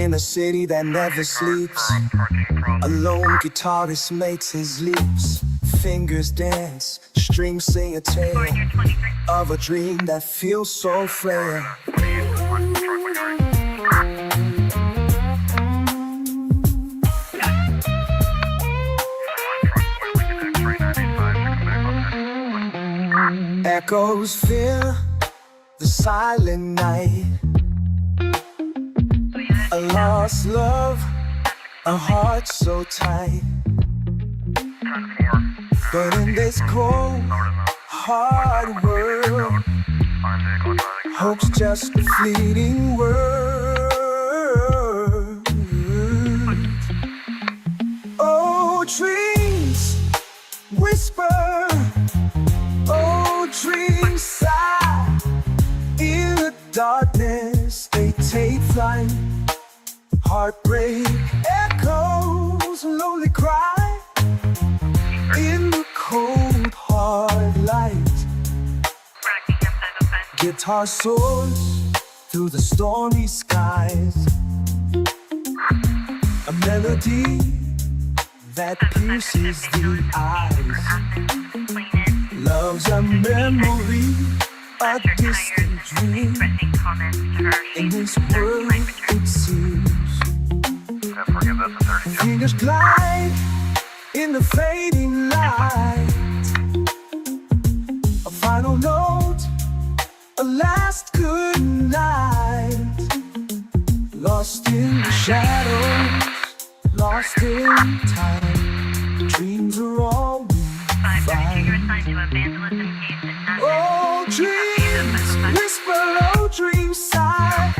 In a city that never sleeps, a lone guitarist makes his leaps. Fingers dance, strings sing a tale of a dream that feels so frail. Echoes fill the silent night. A lost love, a heart so tight. But in this cold, hard world, hope's just a fleeting word. Oh, trees whisper, oh, trees sigh. In the darkness they take flight. Heartbreak echoes, lonely cry. In the cold, hard light, guitar soars through the stormy skies. A melody that pierces the eyes. Love's a memory, a distant dream. In this world it seems fingers glide in the fading light. A final note, a last good night. Lost in the shadows, lost in time. Dreams are all we find. Oh, dreams whisper, oh, dreams sigh.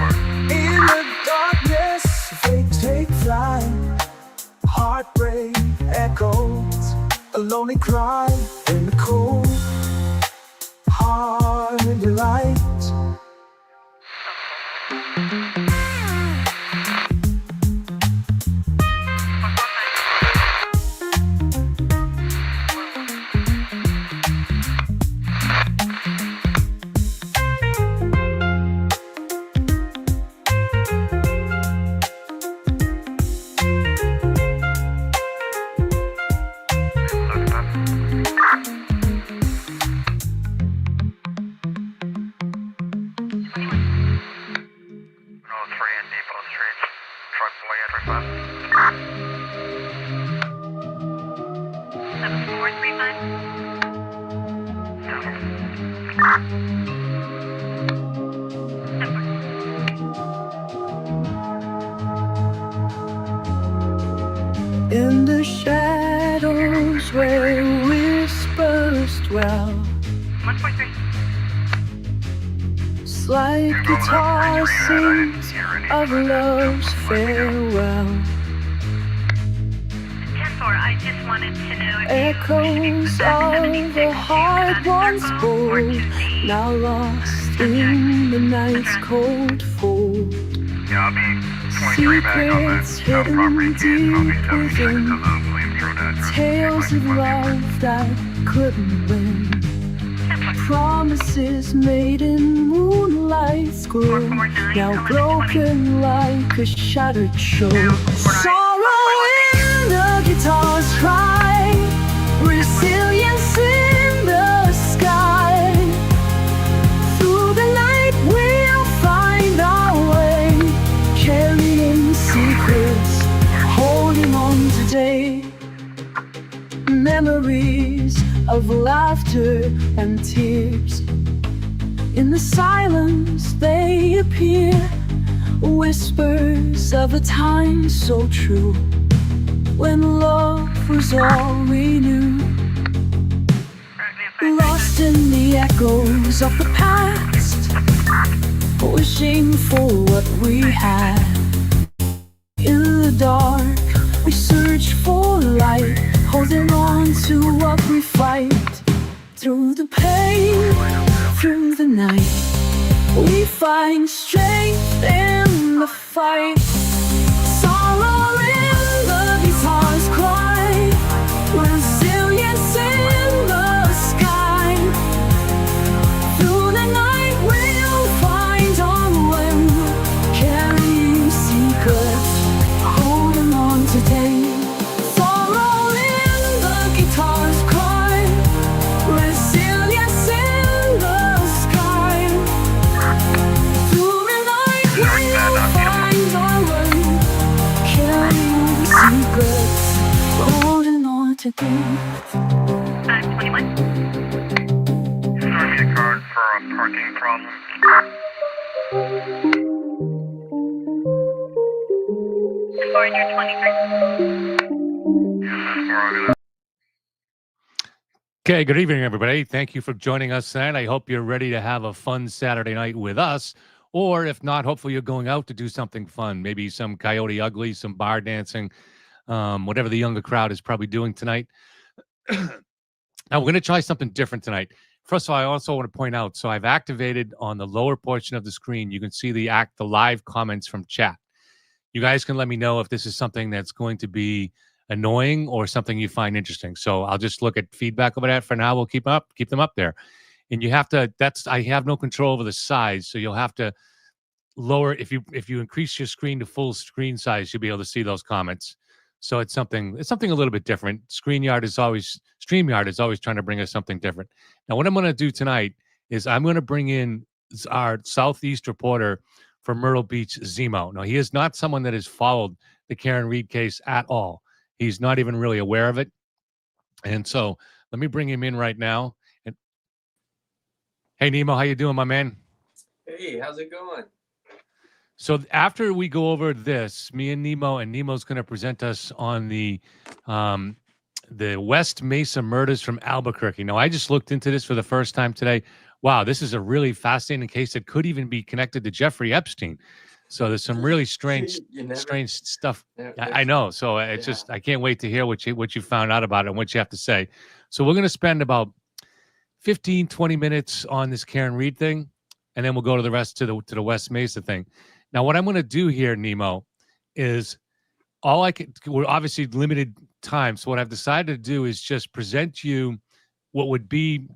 In the darkness they take flight. Heartbreak echoes, a lonely cry. In the cold, hard light. In the shadows where whispers dwell, 1.3. slight guitar sings of love's farewell. 10-4, I just wanted to know if Echoes of the heart once bold, now lost in the night's cold fold. Yeah, I'll be 23 back on the Secrets hidden property case, and I'll be deep 76 within, of those Williams Road address. tales of love that couldn't win. Promises made in moonlight's glow, now broken like a shattered show. Sorrow in the guitar's cry, resilience in the sky. Through the night we'll find our way, carrying secrets, holding on today. Memories of laughter and tears, in the silence they appear. Whispers of a time so true, when love was all we knew. Lost in the echoes of the past, wishing for what we had. In the dark we search for light, holding on to what we fight. Through the pain, through the night, we find strength in the fight. Sorrow in the guitar's cry, resilience in the sky. Through the night we'll find our way, carrying secrets, parking problem. Foreigner 23. Yeah, that's where I'm gonna. Okay, good evening, everybody. Thank you for joining us tonight. I hope you're ready to have a fun Saturday night with us. Or if not, hopefully you're going out to do something fun. Maybe some Coyote Ugly, some bar dancing, whatever the younger crowd is probably doing tonight. Now, we're going to try something different tonight. First of all, I also want to point out, so I've activated on the lower portion of the screen, you can see the live comments from chat. You guys can let me know if this is something that's going to be annoying or something you find interesting. So I'll just look at feedback over that. For now, we'll keep them up there. And you have to, I have no control over the size, so you'll have to lower, if you increase your screen to full screen size, you'll be able to see those comments. So it's something a little bit different. StreamYard is always trying to bring us something different. Now, what I'm going to do tonight is I'm going to bring in our Southeast reporter for Myrtle Beach, Zemo. Now, he is not someone that has followed the Karen Reed case at all. He's not even really aware of it. And so let me bring him in right now. And hey, Nemo, how you doing, my man? Hey, how's it going? So after we go over this, me and Nemo's going to present us on the West Mesa murders from Albuquerque. Now, I just looked into this for the first time today. Wow, this is a really fascinating case that could even be connected to Jeffrey Epstein. So there's some really strange stuff. I know. So it's just, I can't wait to hear what you found out about it and what you have to say. So we're going to spend about 15, 20 minutes on this Karen Reed thing, and then we'll go to the rest to the West Mesa thing. Now, what I'm going to do here, Nemo, is we're obviously limited time. So what I've decided to do is just present you what would be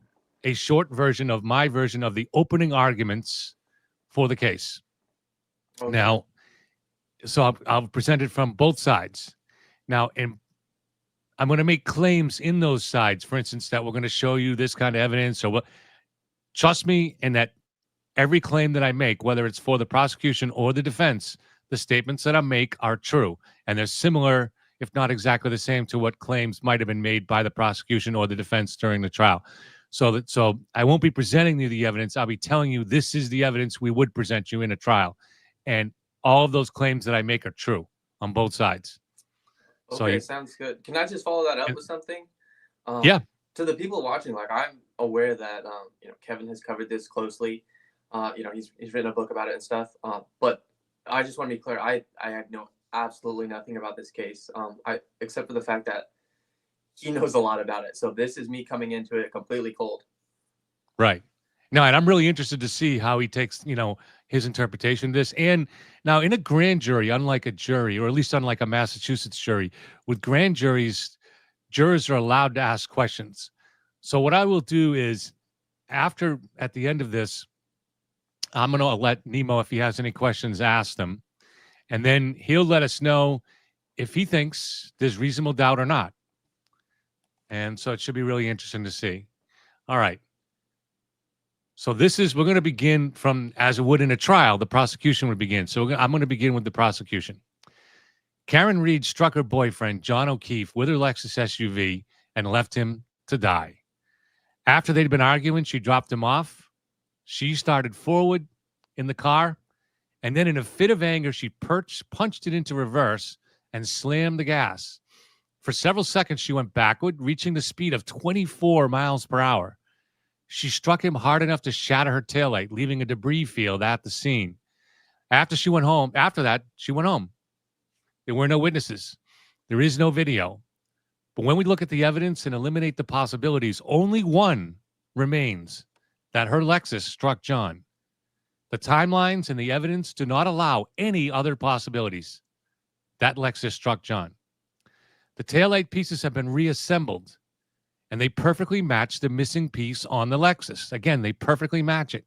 a short version of my version of the opening arguments for the case. Okay. Now, so I'll present it from both sides. Now, and I'm going to make claims in those sides, for instance, that we're going to show you this kind of evidence or what. Trust me in that every claim that I make, whether it's for the prosecution or the defense, the statements that I make are true. And they're similar, if not exactly the same, to what claims might have been made by the prosecution or the defense during the trial. So I won't be presenting you the evidence. I'll be telling you this is the evidence we would present you in a trial. And all of those claims that I make are true on both sides. Okay, sounds good. Can I just follow that up with something? Yeah. To the people watching, like, I'm aware that Kevin has covered this closely. He's written a book about it and stuff. But I just want to be clear. I know absolutely nothing about this case. Except for the fact that he knows a lot about it. So this is me coming into it completely cold. Right. No, and I'm really interested to see how he takes, his interpretation of this. And now in a grand jury, unlike a jury, or at least unlike a Massachusetts jury, with grand juries, jurors are allowed to ask questions. So what I will do is at the end of this, I'm going to let Nemo, if he has any questions, ask them. And then he'll let us know if he thinks there's reasonable doubt or not. And so it should be really interesting to see. All right. So we're going to begin from, as it would in a trial, the prosecution would begin. So I'm going to begin with the prosecution. Karen Reed struck her boyfriend, John O'Keefe, with her Lexus SUV and left him to die. After they'd been arguing, she dropped him off. She started forward in the car, and then in a fit of anger, she punched it into reverse and slammed the gas. For several seconds, she went backward, reaching the speed of 24 miles per hour. She struck him hard enough to shatter her taillight, leaving a debris field at the scene. After that, she went home. There were no witnesses. There is no video. But when we look at the evidence and eliminate the possibilities, only one remains, that her Lexus struck John. The timelines and the evidence do not allow any other possibilities. That Lexus struck John. The taillight pieces have been reassembled, and they perfectly match the missing piece on the Lexus. Again, they perfectly match it.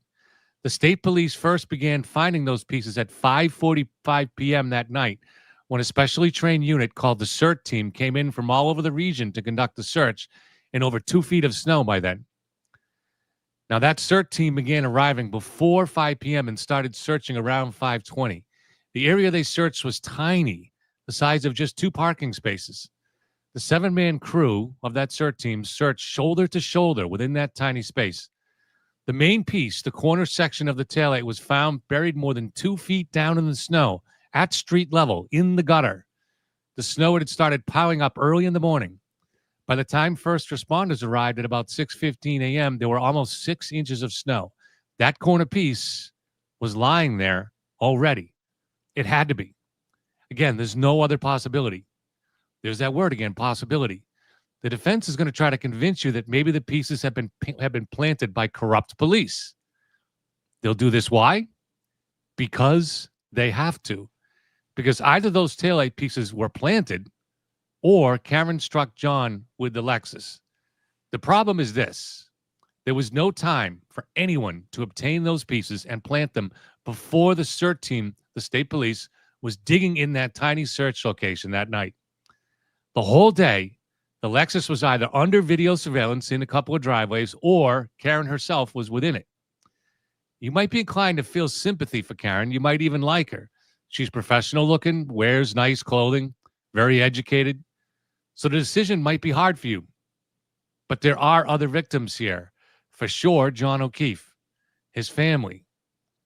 The state police first began finding those pieces at 5:45 p.m. that night, when a specially trained unit called the CERT team came in from all over the region to conduct the search in over 2 feet of snow by then. Now, that CERT team began arriving before 5 p.m. and started searching around 5:20. The area they searched was tiny, the size of just 2 parking spaces. The 7-man crew of that CERT team searched shoulder to shoulder within that tiny space. The main piece, the corner section of the taillight, was found buried more than 2 feet down in the snow at street level in the gutter. The snow had started piling up early in the morning. By the time first responders arrived at about 6:15 a.m., there were almost 6 inches of snow. That corner piece was lying there already. It had to be. Again, there's no other possibility. There's that word again, possibility. The defense is going to try to convince you that maybe the pieces have been planted by corrupt police. They'll do this. Why? Because they have to. Because either those taillight pieces were planted or Karen struck John with the Lexus. The problem is this. There was no time for anyone to obtain those pieces and plant them before the CERT team, the state police, was digging in that tiny search location that night. The whole day, the Lexus was either under video surveillance in a couple of driveways or Karen herself was within it. You might be inclined to feel sympathy for Karen. You might even like her. She's professional looking, wears nice clothing, very educated. So the decision might be hard for you. But there are other victims here. For sure, John O'Keefe, his family,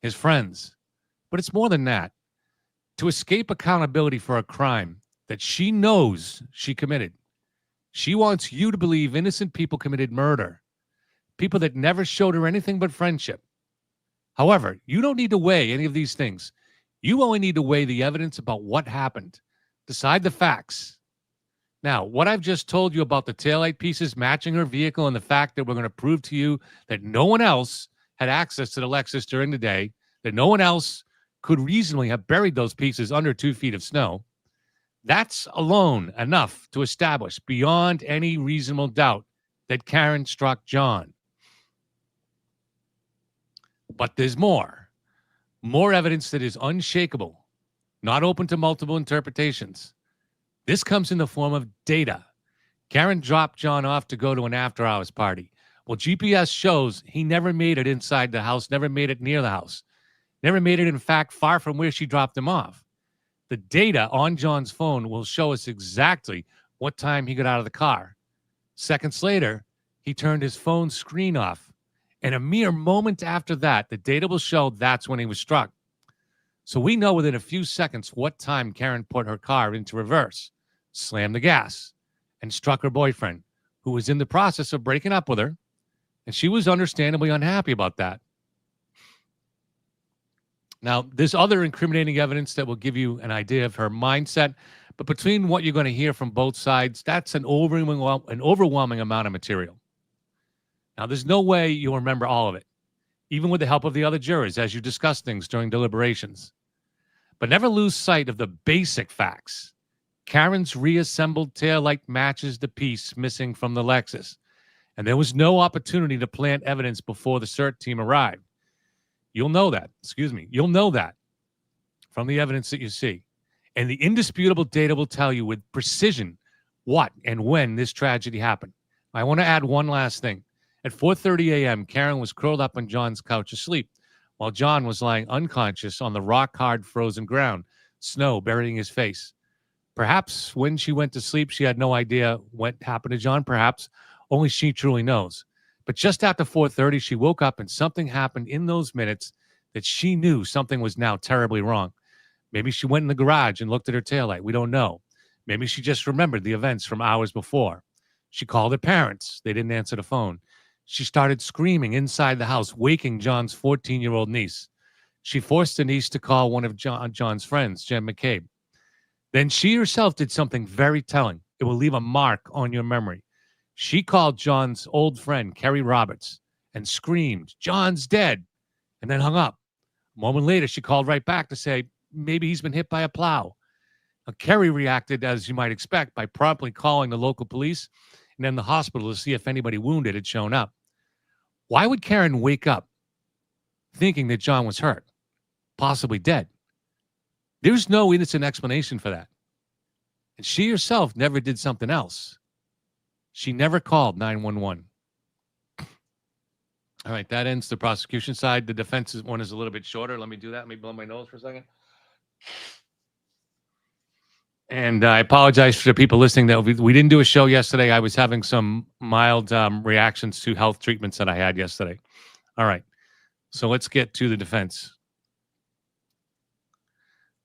his friends. But it's more than that. To escape accountability for a crime that she knows she committed, she wants you to believe innocent people committed murder, people that never showed her anything but friendship. However, you don't need to weigh any of these things. You only need to weigh the evidence about what happened. Decide the facts. Now, what I've just told you about the taillight pieces matching her vehicle and the fact that we're going to prove to you that no one else had access to the Lexus during the day, that no one else could reasonably have buried those pieces under 2 feet of snow, that's alone enough to establish beyond any reasonable doubt that Karen struck John. But there's more. More evidence that is unshakable, not open to multiple interpretations. This comes in the form of data. Karen dropped John off to go to an after-hours party. Well, GPS shows he never made it inside the house, never made it near the house, never made it, in fact, far from where she dropped him off. The data on John's phone will show us exactly what time he got out of the car. Seconds later, he turned his phone screen off. And a mere moment after that, the data will show that's when he was struck. So we know within a few seconds what time Karen put her car into reverse, slammed the gas, and struck her boyfriend, who was in the process of breaking up with her. And she was understandably unhappy about that. Now, there's other incriminating evidence that will give you an idea of her mindset, but between what you're going to hear from both sides, that's an overwhelming amount of material. Now, there's no way you'll remember all of it, even with the help of the other jurors as you discuss things during deliberations. But never lose sight of the basic facts. Karen's reassembled taillight matches the piece missing from the Lexus, and there was no opportunity to plant evidence before the CERT team arrived. You'll know that. You'll know that from the evidence that you see. And the indisputable data will tell you with precision what and when this tragedy happened. I want to add one last thing. At 4:30 a.m., Karen was curled up on John's couch asleep, while John was lying unconscious on the rock-hard frozen ground, snow burying his face. Perhaps when she went to sleep, she had no idea what happened to John. Perhaps only she truly knows. But just after 4:30, she woke up and something happened in those minutes that she knew something was now terribly wrong. Maybe she went in the garage and looked at her taillight. We don't know. Maybe she just remembered the events from hours before. She called her parents. They didn't answer the phone. She started screaming inside the house, waking John's 14-year-old niece. She forced the niece to call one of John's friends, Jen McCabe. Then she herself did something very telling. It will leave a mark on your memory. She called John's old friend, Kerry Roberts, and screamed, "John's dead," and then hung up. A moment later, she called right back to say, maybe he's been hit by a plow. Now, Kerry reacted, as you might expect, by promptly calling the local police and then the hospital to see if anybody wounded had shown up. Why would Karen wake up thinking that John was hurt, possibly dead? There's no innocent explanation for that. And she herself never did something else. She never called 911. All right, that ends the prosecution side. The defense one is a little bit shorter. Let me do that. Let me blow my nose for a second. And I apologize for the people listening that we didn't do a show yesterday. I was having some mild reactions to health treatments that I had yesterday. All right. So let's get to the defense.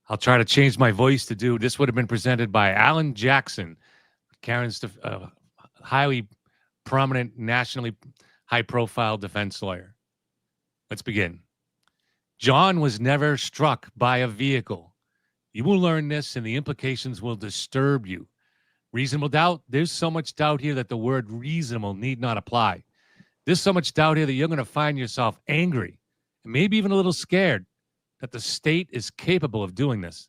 I'll try to change my voice to do this. Would have been presented by Alan Jackson, Karen's highly prominent, nationally high-profile defense lawyer. Let's begin. John was never struck by a vehicle. You will learn this, and the implications will disturb you. Reasonable doubt? There's so much doubt here that the word reasonable need not apply. There's so much doubt here that you're going to find yourself angry and maybe even a little scared that the state is capable of doing this.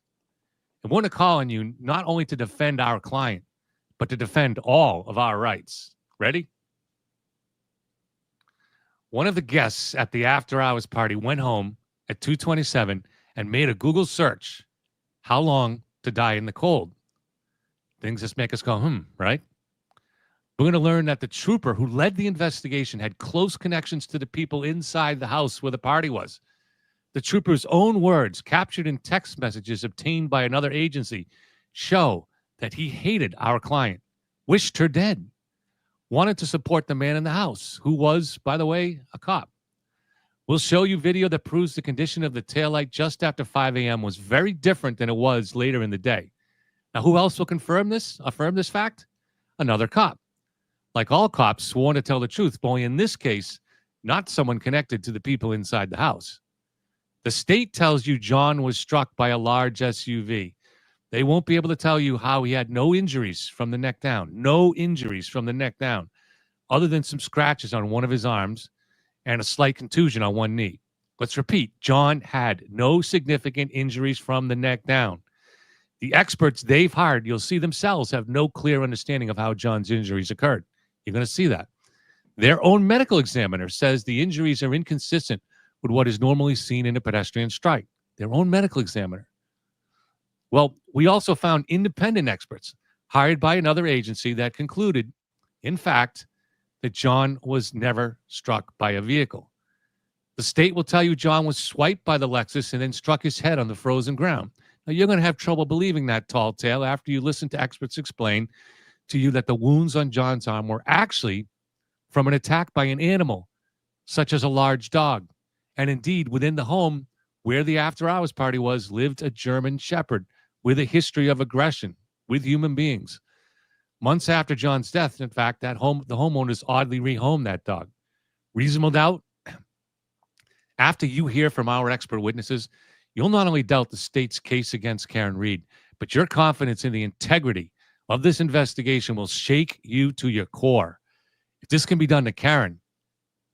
And we're going to call on you not only to defend our client, but to defend all of our rights. Ready? One of the guests at the after-hours party went home at 2:27 and made a Google search. How long to die in the cold? Things just make us go, right? We're going to learn that the trooper who led the investigation had close connections to the people inside the house where the party was. The trooper's own words, captured in text messages obtained by another agency, show that he hated our client, wished her dead, wanted to support the man in the house, who was, by the way, a cop. We'll show you video that proves the condition of the taillight just after 5 a.m. was very different than it was later in the day. Now, who else will affirm this fact? Another cop. Like all cops, sworn to tell the truth, but only in this case, not someone connected to the people inside the house. The state tells you John was struck by a large SUV. They won't be able to tell you how he had no injuries from the neck down, other than some scratches on one of his arms and a slight contusion on one knee. Let's repeat, John had no significant injuries from the neck down. The experts they've hired, you'll see themselves, have no clear understanding of how John's injuries occurred. You're going to see that. Their own medical examiner says the injuries are inconsistent with what is normally seen in a pedestrian strike. Their own medical examiner. Well, we also found independent experts hired by another agency that concluded, in fact, that John was never struck by a vehicle. The state will tell you John was swiped by the Lexus and then struck his head on the frozen ground. Now, you're going to have trouble believing that tall tale after you listen to experts explain to you that the wounds on John's arm were actually from an attack by an animal, such as a large dog. And indeed, within the home where the after-hours party was, lived a German Shepherd with a history of aggression with human beings. Months after John's death, in fact, the homeowners oddly rehomed that dog. Reasonable doubt? After you hear from our expert witnesses, you'll not only doubt the state's case against Karen Reed, but your confidence in the integrity of this investigation will shake you to your core. If this can be done to Karen,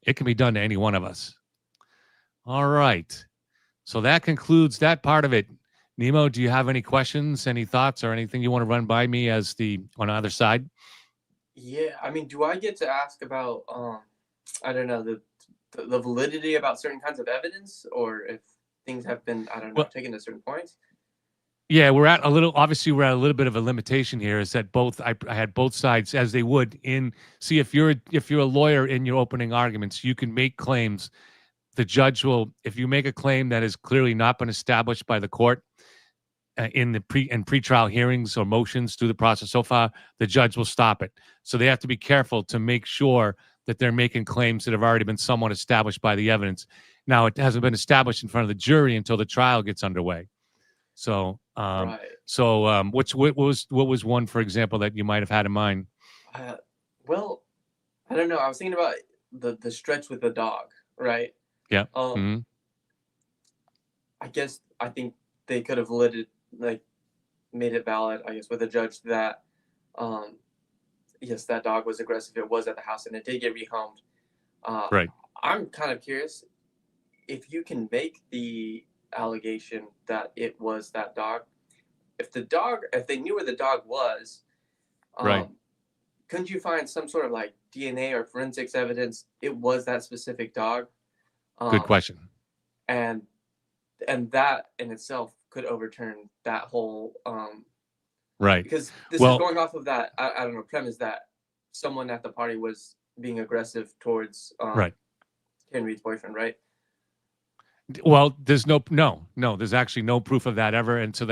it can be done to any one of us. All right. So that concludes that part of it. Nemo, do you have any questions, any thoughts, or anything you want to run by me as on the other side? Yeah, I mean, do I get to ask about, I don't know, the validity about certain kinds of evidence, or if things have been, I don't know, taken to certain points? Yeah, we're at a little bit of a limitation here, is that I had both sides as they would see if you're a lawyer in your opening arguments, you can make claims. The judge will, if you make a claim that has clearly not been established by the court in pretrial hearings or motions through the process so far, the judge will stop it. So they have to be careful to make sure that they're making claims that have already been somewhat established by the evidence. Now, it hasn't been established in front of the jury until the trial gets underway. So, Right. what was one, for example, that you might have had in mind? Well, I don't know. I was thinking about the stretch with the dog, right? Yeah. I think they could have made it valid, I guess, with a judge that, yes, that dog was aggressive. It was at the house, and it did get rehomed. Right. I'm kind of curious if you can make the allegation that it was that dog. If they knew where the dog was, right. Couldn't you find some sort of like DNA or forensics evidence it was that specific dog? Good question. And that in itself could overturn that whole right. Because this is going off of that I don't know, premise that someone at the party was being aggressive towards right. Karen Reed's boyfriend, right? Well, there's there's actually no proof of that ever. And so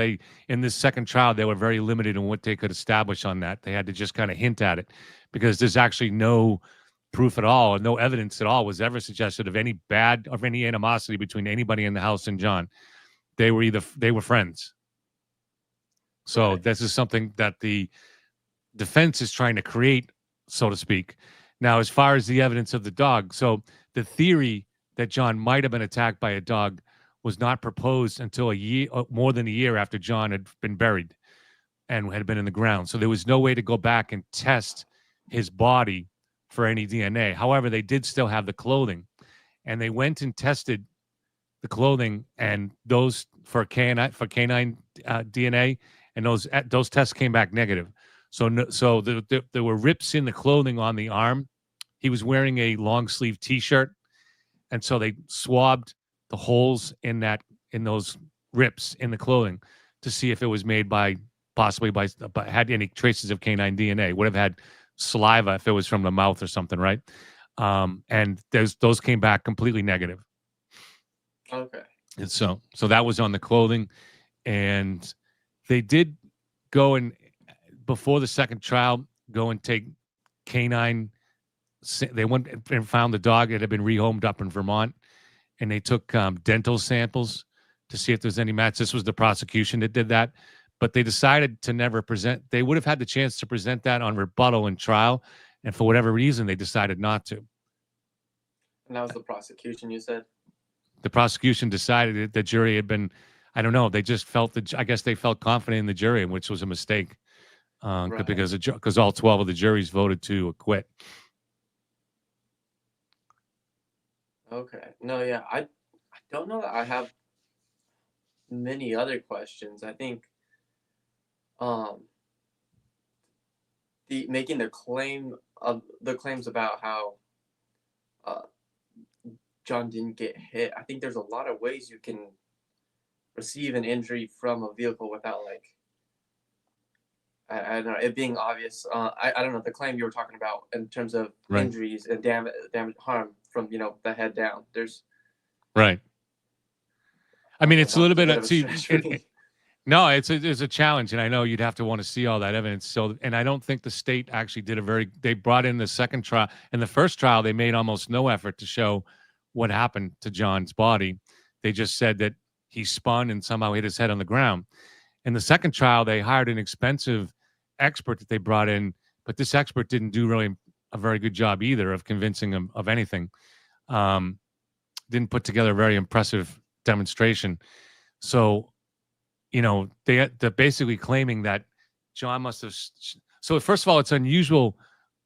in this second trial, they were very limited in what they could establish on that. They had to just kind of hint at it because there's actually no proof at all, and no evidence at all was ever suggested of any animosity between anybody in the house and John. They were friends. So Right. this is something that the defense is trying to create, so to speak. Now, as far as the evidence of the dog, so the theory that John might have been attacked by a dog was not proposed until more than a year after John had been buried and had been in the ground. So there was no way to go back and test his body for any DNA. However, they did still have the clothing, and they went and tested the clothing and those for canine DNA, and those tests came back negative. So there were rips in the clothing on the arm. He was wearing a long sleeve T-shirt, and so they swabbed the holes in those rips in the clothing to see if it was made possibly by had any traces of canine DNA. Would have had saliva if it was from the mouth or something, right? And those came back completely negative. Okay. And so that was on the clothing, and they did go and before the second trial go and take canine. They went and found the dog. It had been rehomed up in Vermont, and they took dental samples to see if there's any match. This was the prosecution that did that, but they decided to never present. They would have had the chance to present that on rebuttal in trial, and for whatever reason, they decided not to. And that was the prosecution, you said? The prosecution decided that the jury had been, I don't know, they just felt I guess they felt confident in the jury, which was a mistake, Right. because all 12 of the juries voted to acquit. Okay. No, yeah, I don't know that I have many other questions. I think making the claims about how John didn't get hit. I think there's a lot of ways you can receive an injury from a vehicle without, like, I don't know, it being obvious. I don't know, the claim you were talking about in terms of Right. injuries and damage, harm from, the head down. There's Right. I mean, that it's a was little a bit bit. of a See, stretch for me. no, it's a challenge, and I know you'd have to want to see all that evidence. So, and I don't think the state actually did they brought in the second trial. In the first trial, they made almost no effort to show what happened to John's body. They just said that he spun and somehow hit his head on the ground. In the second trial, they hired an expensive expert that they brought in, but this expert didn't do really a very good job either of convincing him of anything. Didn't put together a very impressive demonstration. So, they're basically claiming that John must have. So first of all, it's unusual.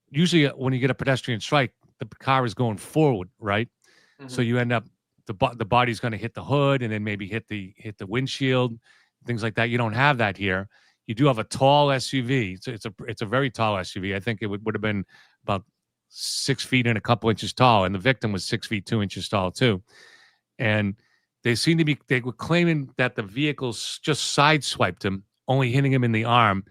Usually, when you get a pedestrian strike, the car is going forward, right? Mm-hmm. So you end up the body's going to hit the hood and then maybe hit the windshield, things like that. You don't have that here. You do have a tall SUV. So it's a very tall SUV. I think it would have been about 6 feet and a couple inches tall, and the victim was 6 feet 2 inches tall too. And they were claiming that the vehicles just sideswiped him, only hitting him in the arm,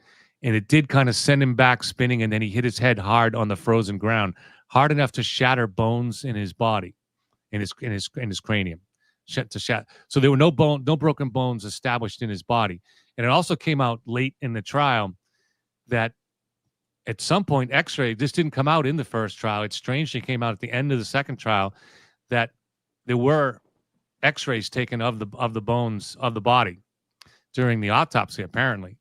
and it did kind of send him back spinning, and then he hit his head hard on the frozen ground, hard enough to shatter bones in his body, in his cranium, to shatter. So there were no broken bones established in his body, and it also came out late in the trial that at some point X-ray. This didn't come out in the first trial. It strangely came out at the end of the second trial that there were X-rays taken of the bones of the body during the autopsy, apparently,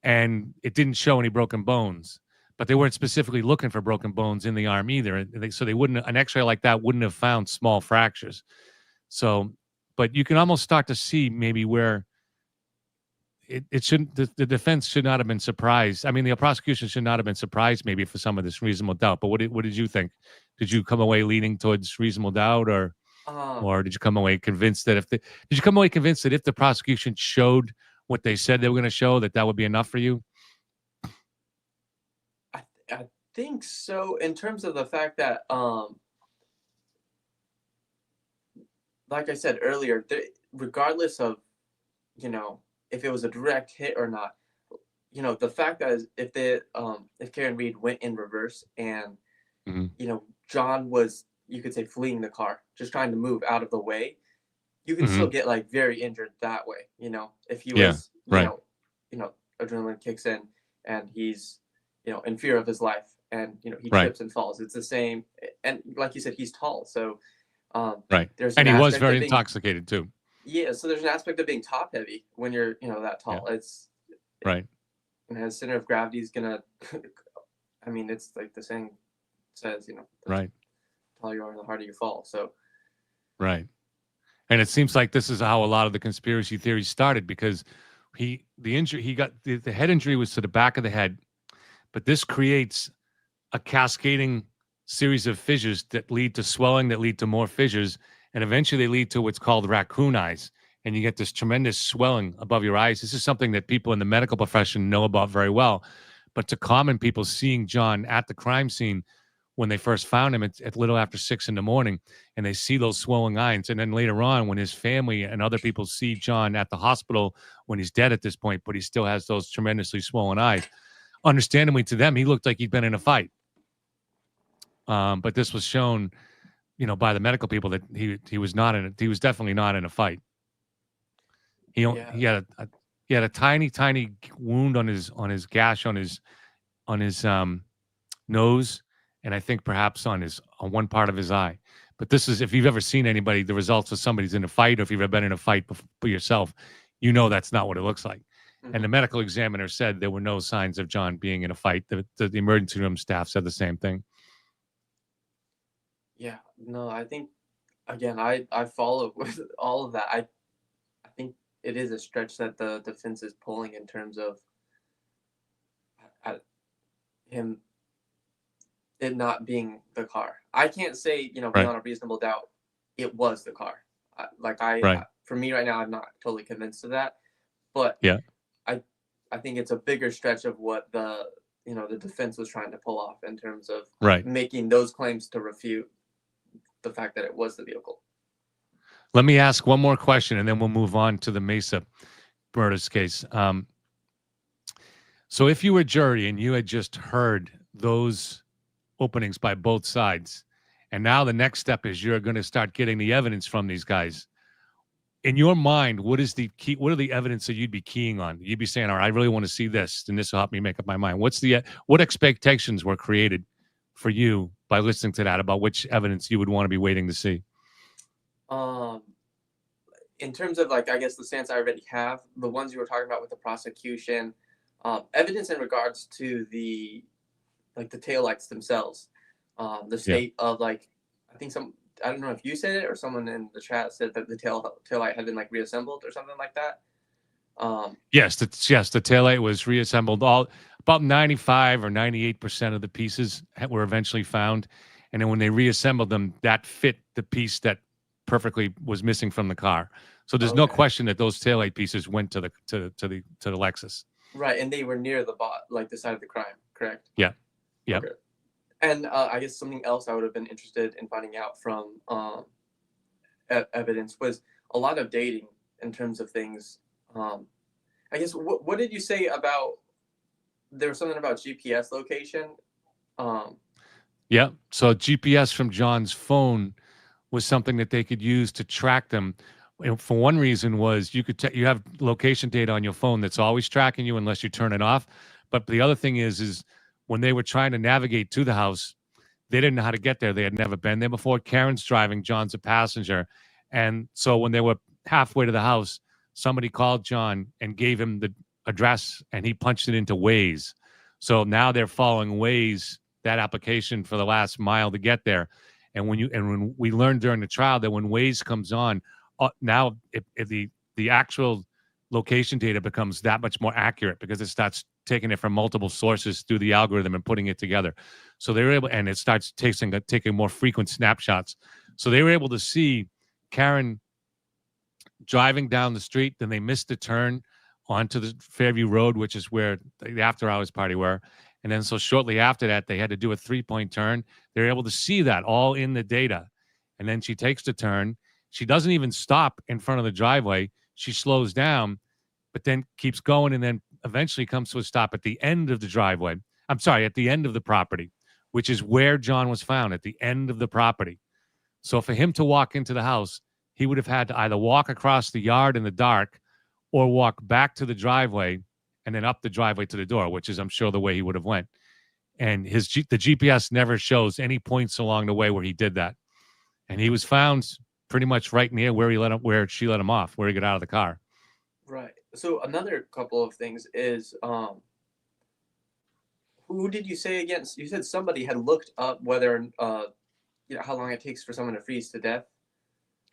and it didn't show any broken bones. But they weren't specifically looking for broken bones in the arm either, so they wouldn't. An X-ray like that wouldn't have found small fractures. So, but you can almost start to see maybe where it shouldn't. The defense should not have been surprised. I mean, the prosecution should not have been surprised maybe for some of this reasonable doubt. But what did you think? Did you come away leaning towards reasonable doubt, or did you come away convinced that if the prosecution showed what they said they were going to show, that would be enough for you? I think so, in terms of the fact that, like I said earlier, regardless of, if it was a direct hit or not, the fact that if Karen Reed went in reverse and, John was, you could say, fleeing the car, just trying to move out of the way, you can still get like very injured that way. If he was, adrenaline kicks in and he's, in fear of his life and he Right. trips and falls. It's the same, and like you said, he's tall, so Right. there's And an he was aspect very of being intoxicated too. yeah. So there's an aspect of being top heavy when you're that Yeah. tall. It's Right. and center of gravity is gonna. I mean, it's like the saying says, the Right. taller you are, the harder you fall. So Right. And it seems like this is how a lot of the conspiracy theories started, because the head injury was to the back of the head, but this creates a cascading series of fissures that lead to swelling, that lead to more fissures, and eventually they lead to what's called raccoon eyes. And you get this tremendous swelling above your eyes. This is something that people in the medical profession know about very well. But to common people seeing John at the crime scene when they first found him at little after 6 a.m, and they see those swollen eyes, and then later on when his family and other people see John at the hospital when he's dead at this point, but he still has those tremendously swollen eyes. Understandably to them, he looked like he'd been in a fight. But this was shown, by the medical people that he was definitely not in a fight. He had a tiny wound on his gash on his nose, and I think perhaps on one part of his eye. But this is, if you've ever seen the results of somebody's in a fight, or if you've ever been in a fight for yourself, that's not what it looks like. mm-hmm. And the medical examiner said there were no signs of John being in a fight. The emergency room staff said the same thing. Yeah, no, I think again, I follow with all of that. I think it is a stretch that the defense is pulling in terms of him it not being the car. I can't say beyond a reasonable doubt it was the car. For me right now, I'm not totally convinced of that, but yeah, I think it's a bigger stretch of what the defense was trying to pull off in terms of making those claims to refute the fact that it was the vehicle. Let me ask one more question, and then we'll move on to the Mesa murders case. So if you were a jury and you had just heard those openings by both sides, and now the next step is you're going to start getting the evidence from these guys, in your mind, what are the evidence that you'd be keying on? You'd be saying, all right, I really want to see this, and this will help me make up my mind. What expectations were created for you by listening to that about which evidence you would want to be waiting to see? In terms of I guess the stance I already have, the ones you were talking about with the prosecution, evidence in regards to the taillights themselves, the state of I think I don't know if you said it or someone in the chat said that the taillight had been reassembled or something like that. Yes, the taillight was reassembled. About 95 or 98% of the pieces were eventually found, and then when they reassembled them, that fit the piece that perfectly was missing from the car. So there's no question that those taillight pieces went to the Lexus. Right, and they were near the the side of the crime, correct? Yeah. Yeah. Okay. And I guess something else I would have been interested in finding out from evidence was a lot of dating in terms of things. I guess what did you say about? There was something about GPS location. Yeah. So GPS from John's phone was something that they could use to track them. And for one reason was you have location data on your phone that's always tracking you unless you turn it off. But the other thing is when they were trying to navigate to the house, they didn't know how to get there. They had never been there before. Karen's driving, John's a passenger. And so when they were halfway to the house, somebody called John and gave him the address, and he punched it into Waze. So now they're following Waze, that application, for the last mile to get there. And when we learned during the trial that when Waze comes on, now the actual location data becomes that much more accurate because it starts taking it from multiple sources through the algorithm and putting it together. So they were able, and it starts taking more frequent snapshots. So they were able to see Karen driving down the street. Then they missed the turn onto the Fairview Road, which is where the after-hours party were. And then so shortly after that, they had to do a 3-point turn. They're able to see that all in the data. And then she takes the turn. She doesn't even stop in front of the driveway. She slows down, but then keeps going, and then eventually comes to a stop at the end of the driveway. I'm sorry, at the end of the property, which is where John was found, at the end of the property. So for him to walk into the house, he would have had to either walk across the yard in the dark or walk back to the driveway and then up the driveway to the door, which is, I'm sure, the way he would have went. and the GPS never shows any points along the way where he did that. And he was found pretty much right near where she let him off, where he got out of the car. Right. So another couple of things is who did you say again? You said somebody had looked up whether how long it takes for someone to freeze to death.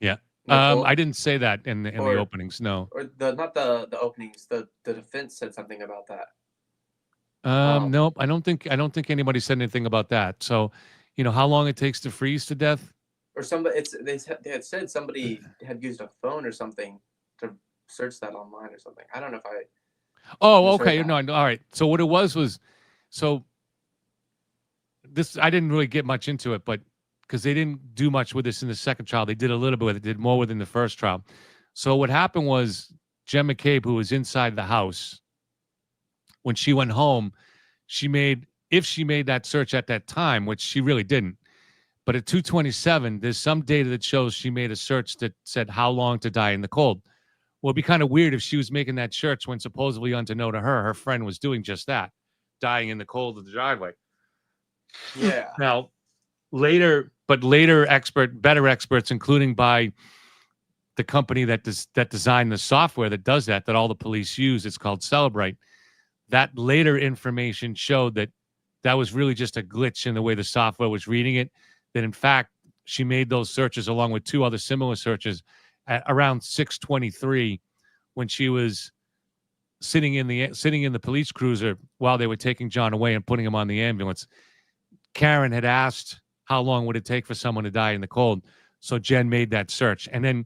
Yeah. Nicole? I didn't say that in the openings. No. Or not the openings. The defense said something about that. Nope. I don't think anybody said anything about that. So, how long it takes to freeze to death? Or somebody, they had said somebody had used a phone or something to search that online or something. I don't know if I. Oh, okay. No, all right. So what it was so this, I didn't really get much into it, but because they didn't do much with this in the second trial, they did a little bit with it, did more within the first trial. So what happened was Jen McCabe, who was inside the house, when she went home, if she made that search at that time, which she really didn't, but at 2:27, there's some data that shows she made a search that said how long to die in the cold. Well, it'd be kind of weird if she was making that search when supposedly unbeknown to her friend was doing just that, dying in the cold of the driveway. Yeah. Now, better experts, including by the company that designed the software that does that all the police use, it's called Celebrate. That later information showed that was really just a glitch in the way the software was reading it. That in fact, she made those searches along with two other similar searches at around 6:23 when she was sitting in the police cruiser while they were taking John away and putting him on the ambulance. Karen had asked how long would it take for someone to die in the cold. So Jen made that search. And then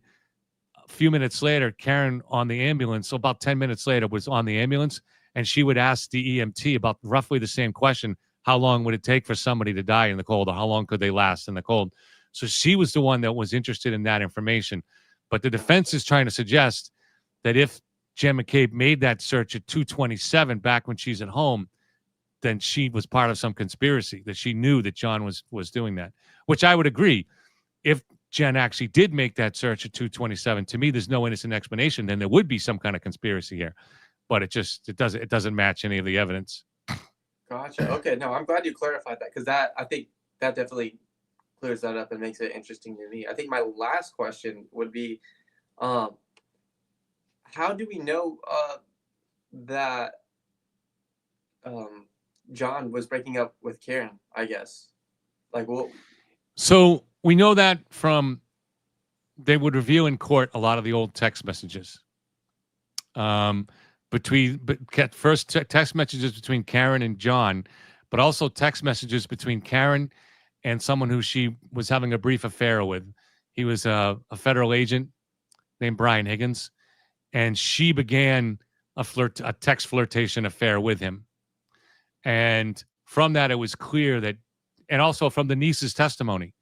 a few minutes later, Karen on the ambulance, so about 10 minutes later, was on the ambulance, and she would ask the EMT about roughly the same question: how long would it take for somebody to die in the cold, or how long could they last in the cold? So she was the one that was interested in that information. But the defense is trying to suggest that if Jen McCabe made that search at 2:27 back when she's at home, then she was part of some conspiracy, that she knew that John was doing that, which I would agree. If Jen actually did make that search at 2:27, to me, there's no innocent explanation. Then there would be some kind of conspiracy here, but it doesn't match any of the evidence. Gotcha. Okay. No, I'm glad you clarified that, because I think that definitely clears that up and makes it interesting to me. I think my last question would be, how do we know that John was breaking up with Karen, I guess? Like, what? So we know that they would review in court a lot of the old text messages. Text messages between Karen and John, but also text messages between Karen and someone who she was having a brief affair with. He was a federal agent named Brian Higgins, and she began a text flirtation affair with him. And from that, it was clear that, and also from the niece's testimony,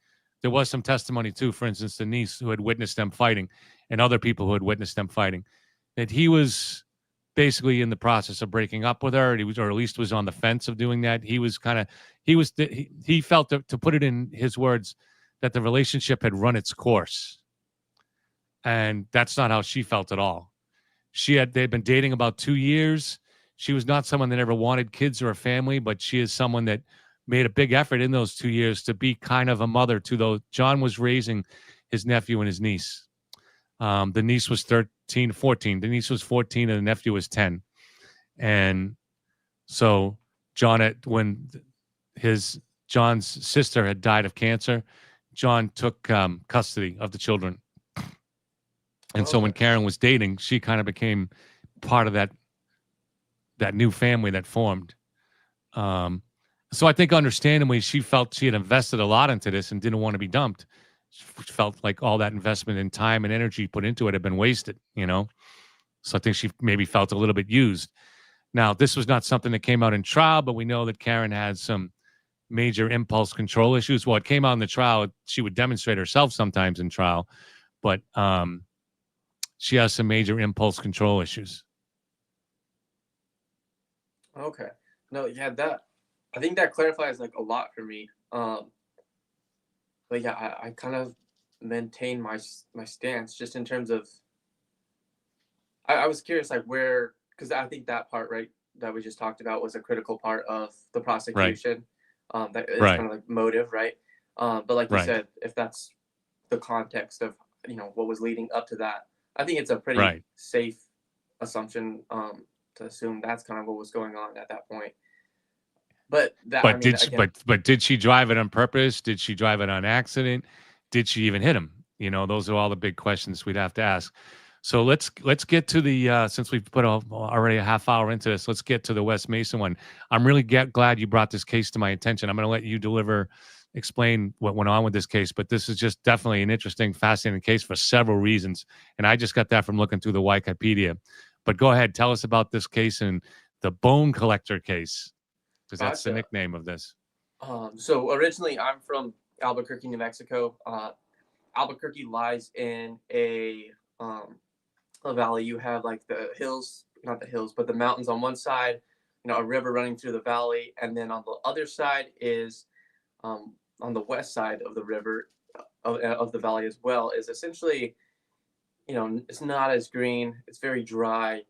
there was some testimony too. For instance, the niece who had witnessed them fighting, and other people who had witnessed them fighting, that he was basically in the process of breaking up with her. Or at least was on the fence of doing that. He felt, to put it in his words, that the relationship had run its course, and that's not how she felt at all. They'd been dating about 2 years. She was not someone that ever wanted kids or a family, but she is someone that made a big effort in those 2 years to be kind of a mother to those. John was raising his nephew and his niece. The niece was 13, 14. The niece was 14 and the nephew was 10. And so when John's sister had died of cancer, John took custody of the children. And so when Karen was dating, she kind of became part of that new family that formed. So I think understandably, she felt she had invested a lot into this and didn't want to be dumped. She felt like all that investment in time and energy put into it had been wasted, So I think she maybe felt a little bit used. Now, this was not something that came out in trial, but we know that Karen had some major impulse control issues. Well, it came out in the trial. She would demonstrate herself sometimes in trial, but she has some major impulse control issues. Okay. No, yeah, I think that clarifies like a lot for me. But yeah, I kind of maintain my stance just in terms of, I was curious, like, where, because I think that part, right, that we just talked about was a critical part of the Right. prosecution. That is Right. kind of like motive, right? But like you Right. said, if that's the context of what was leading up to that, I think it's a pretty Right. safe assumption to assume that's kind of what was going on at that point. But that, I But mean, did she, again, but did she drive it on purpose? Did she drive it on accident? Did she even hit him? Those are all the big questions we'd have to ask. So let's get to the since we've put already a half hour into this, let's get to the West Mesa one. I'm really glad you brought this case to my attention. I'm going to let you explain what went on with this case, but this is just definitely an interesting, fascinating case for several reasons. And I just got that from looking through the Wikipedia. But go ahead, tell us about this case and the bone collector case, because that's the gotcha. nickname of this. So originally, I'm from Albuquerque, New Mexico. Albuquerque lies in a valley. You have like the hills, not the hills, but the mountains on one side, a river running through the valley. And then on the other side is, on the west side of the river, of the valley as well, is essentially, it's not as green. It's very dry.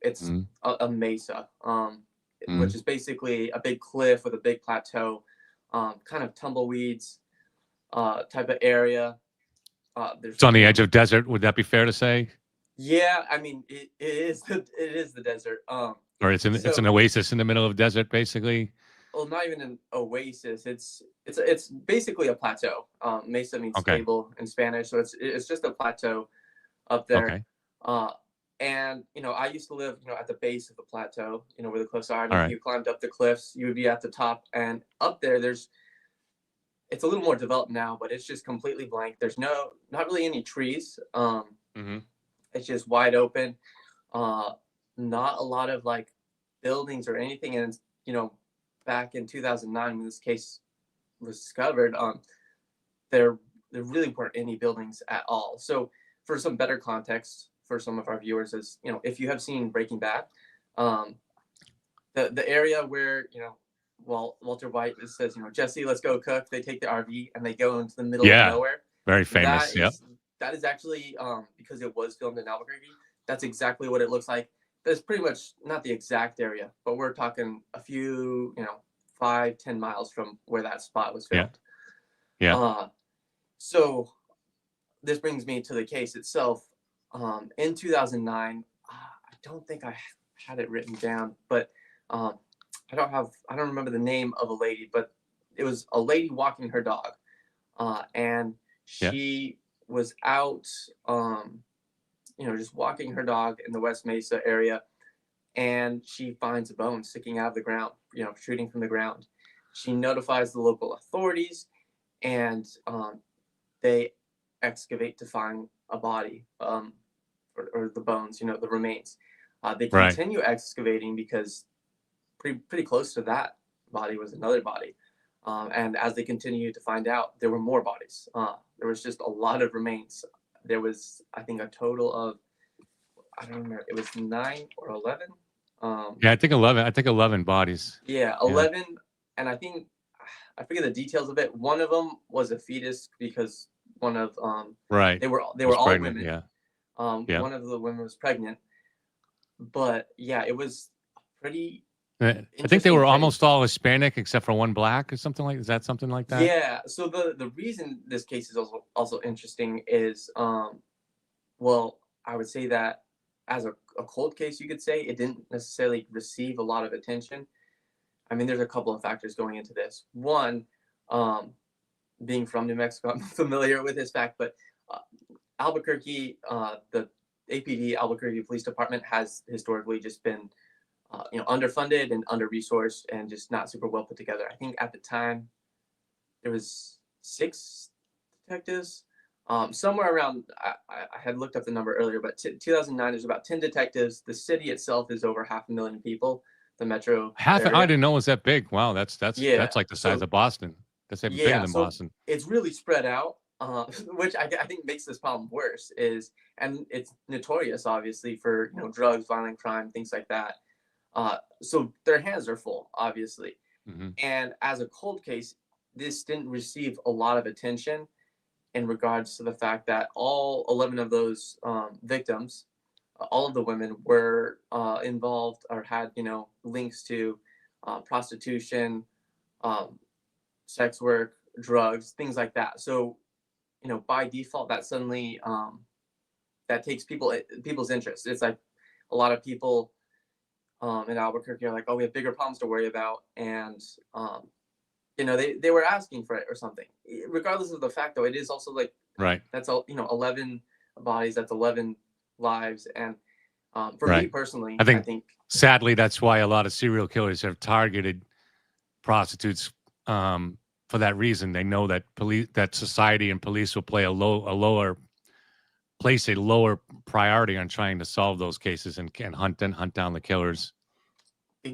It's Mhm. a mesa, which Mhm. is basically a big cliff with a big plateau, kind of tumbleweeds type of area. There's, It's on the edge of desert. Would that be fair to say? yeah, I mean, it is the desert. Or it's an So, oasis in the middle of desert, basically. well, not even an oasis. It's basically a plateau. Mesa means Okay. stable in Spanish, so it's just a plateau up there. Okay. Uh, and I used to live, at the base of the plateau, where the cliffs are. And All if right. you climbed up the cliffs, you would be at the top. And up there, it's a little more developed now, but it's just completely blank. There's not really any trees. Mm-hmm. It's just wide open. Not a lot of like buildings or anything. And back in 2009 when this case was discovered, there really weren't any buildings at all. So for some better context for some of our viewers is, if you have seen Breaking Bad, the area where Walter White says, Jesse, let's go cook. They take the RV and they go into the middle of Yeah. nowhere. Very That famous. Yep. is actually because it was filmed in Albuquerque. That's exactly what it looks like. That's pretty much not the exact area, but we're talking a few, 5-10 miles from where that spot was Yeah. filmed. Yeah. So this brings me to the case itself. In 2009, I don't think I had it written down, but I don't remember the name of a lady, but it was a lady walking her dog, and Yeah. she was out, just walking her dog in the West Mesa area, and she finds a bone sticking out of the ground, shooting from the ground. She notifies the local authorities, and they excavate to find a body, or the bones, the remains. They Right. continue excavating because pretty close to that body was another body. And as they continued to find out, there were more bodies. There was just a lot of remains. There was, I think, a total of, I don't remember, it was 9 or 11. Yeah. I think 11. I think 11 bodies. Yeah, Yeah. 11. And I forget the details of it. One of them was a fetus because one of Right. they were Was all pregnant. women. Yeah. Yeah. One of the women was pregnant. But yeah, it was pretty I think they interesting were case. almost all Hispanic except for one black or something like. Is that something like that? Yeah. So the reason this case is also interesting is, well, I would say that as a cold case, you could say it didn't necessarily receive a lot of attention. I mean, there's a couple of factors going into this. One, being from New Mexico, I'm familiar with this fact, but Albuquerque, the APD, Albuquerque Police Department, has historically just been, underfunded and under-resourced and just not super well put together. I think at the time there was 6 detectives, somewhere around. I had looked up the number earlier, but 2009 there's about 10 detectives. The city itself is over 500,000 people. The metro I area. didn't know it was that big. Wow. That's Yeah. like the size So of Boston. That's even bigger yeah, than so Boston. it's really spread out, which I think makes this problem worse. And it's notorious, obviously, for drugs, violent crime, things like that. So their hands are full, obviously. Hmm. And as a cold case, this didn't receive a lot of attention in regards to the fact that all 11 of those victims all of the women were involved or had, links to prostitution, sex work, drugs, things like that. So, by default, that suddenly that takes people's interest. It's like a lot of people in Albuquerque are like, oh, we have bigger problems to worry about, and they were asking for it or something. Regardless of the fact, though, it is also like Right. that's all 11 bodies, that's 11 lives, and for me Right. personally, I I think think sadly that's why a lot of serial killers have targeted prostitutes for that reason. They know that that society and police will play a lower priority on trying to solve those cases and can hunt down the killers.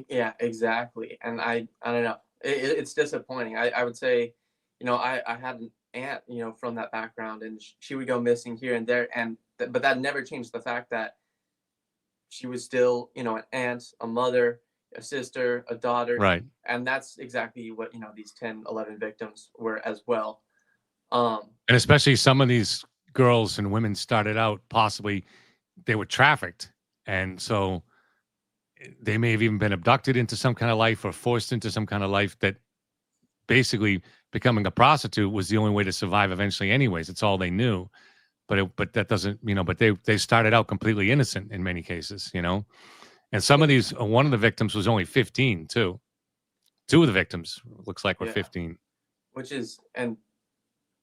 yeah, exactly. And I don't know, it's disappointing. I would say, I had an aunt, from that background, and she would go missing here and there, and but that never changed the fact that she was still, an aunt, a mother, a sister, a daughter. Right. And that's exactly what, these 10, 11 victims were as well. Um, And especially some of these girls and women started out possibly they were trafficked. And so they may have even been abducted into some kind of life or forced into some kind of life that basically becoming a prostitute was the only way to survive eventually anyways. It's all they knew. But that doesn't, but they started out completely innocent in many cases, And some of these, one of the victims was only 15 too. Two of the victims looks like were Yeah. 15. which is, and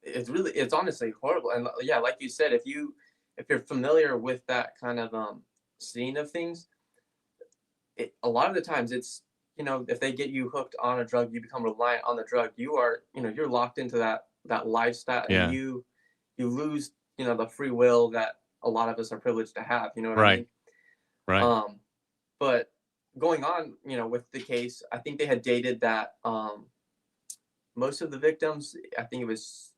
it's honestly horrible. And yeah, like you said, if you're familiar with that kind of scene of things, a lot of the times it's, if they get you hooked on a drug, you become reliant on the drug. You are, you're locked into that lifestyle, Yeah. and you lose, the free will that a lot of us are privileged to have. You know what I Right. mean? Right. But going on, with the case, I think they had dated that most of the victims, I think it was,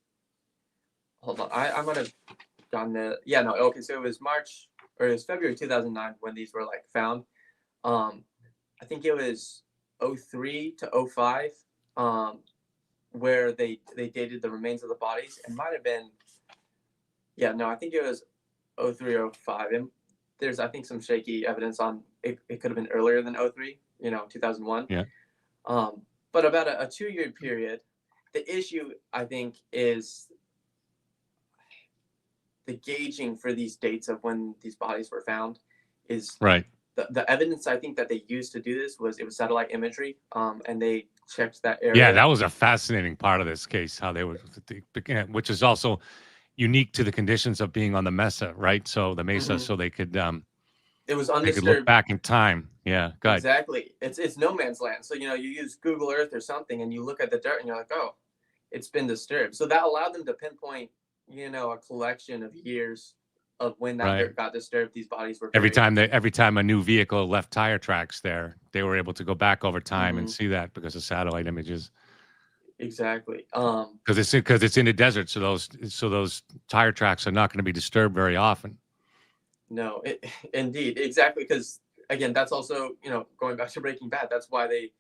hold on, I might have gotten the, yeah, no, okay, so it was February 2009 when these were like found. I think it was 03 to 05 where they dated the remains of the bodies. It might have been, yeah, no, I think it was 03 or 05. And there's, I think, some shaky evidence on it could have been earlier than 03, 2001. Yeah. But about a 2-year period. The issue, I think, is the gauging for these dates of when these bodies were found is Right. the evidence, I think, that they used to do this was satellite imagery, and they checked that area. Yeah, that was a fascinating part of this case, how they were, which is also unique to the conditions of being on the Mesa, right? So the Mesa, Mhm. so they could It was look undisturbed. back in time. Yeah, good. Exactly. It's no man's land. So, you use Google Earth or something, and you look at the dirt and you're like, oh, it's been disturbed. So that allowed them to pinpoint, a collection of years of when that Right. dirt got disturbed. These bodies were Every buried. time a new vehicle left tire tracks there, they were able to go back over time and Mhm. see that because of satellite images. Exactly. Because it's in the desert, so those tire tracks are not going to be disturbed very often. No, indeed, exactly. Because again, that's also, going back to Breaking Bad. That's why they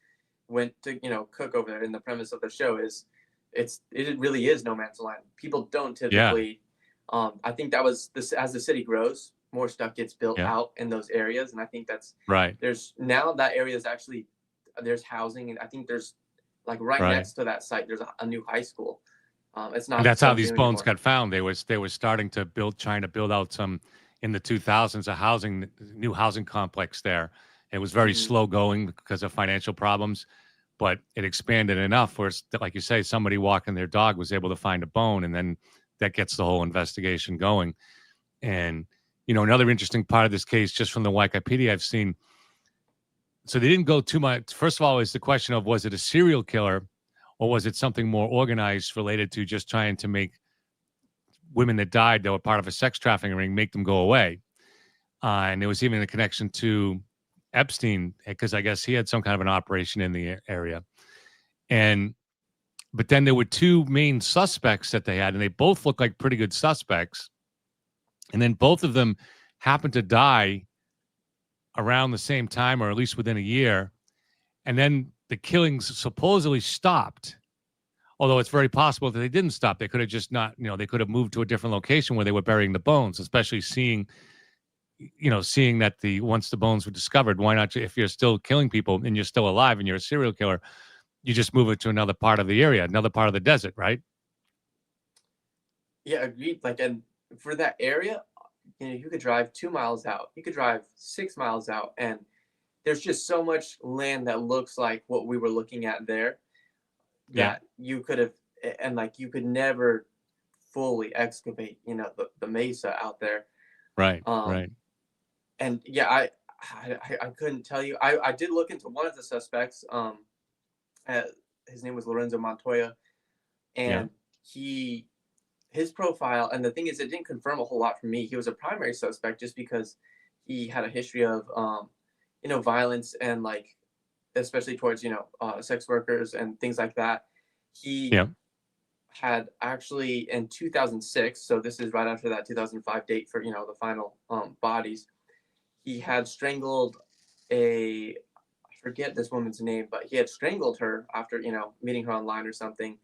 went to, cook over there. And the premise of the show is, it really is no man's land. People don't typically. I think that was this, as the city grows, more stuff gets built Yeah. out in those areas, and I think that's Right. there's now that area is actually there's housing, and I think there's like right Right. next to that site there's a new high school. It's not. And that's how so these new bones anymore. got found. They were starting to trying to build out some in the 2000s a new housing complex there. It was very Mhm. slow going because of financial problems, but it expanded enough where, like you say, somebody walking their dog was able to find a bone, and then that gets the whole investigation going. And another interesting part of this case, just from the Wikipedia I've seen, so they didn't go too much. First of all, is the question of was it a serial killer, or was it something more organized related to just trying to make women that died that were part of a sex trafficking ring make them go away? And there was even a connection to Epstein because I guess he had some kind of an operation in the area. But then there were two main suspects that they had, and they both looked like pretty good suspects. And then both of them happened to die around the same time, or at least within a year. And then the killings supposedly stopped. Although it's very possible that they didn't stop. They could have just not, they could have moved to a different location where they were burying the bones, especially seeing seeing that once the bones were discovered, why not, if you're still killing people and you're still alive and you're a serial killer, you just move it to another part of the area, another part of the desert, right? Yeah, agreed. Like, and for that area, you could drive 2 miles out, you could drive 6 miles out, and there's just so much land that looks like what we were looking at there Yeah. that you could have, and like you could never fully excavate, the mesa out there. Right. Um, Right. and yeah, I couldn't tell you. I did look into one of the suspects. Uh, his name was Lorenzo Montoya, Yeah. and his profile, and the thing is, it didn't confirm a whole lot for me. He was a primary suspect just because he had a history of violence, and like especially towards sex workers and things like that. He Yeah. had actually in 2006, so this is right after that 2005 date for the final bodies. He had strangled I forget this woman's name, but he had strangled her after meeting her online or something,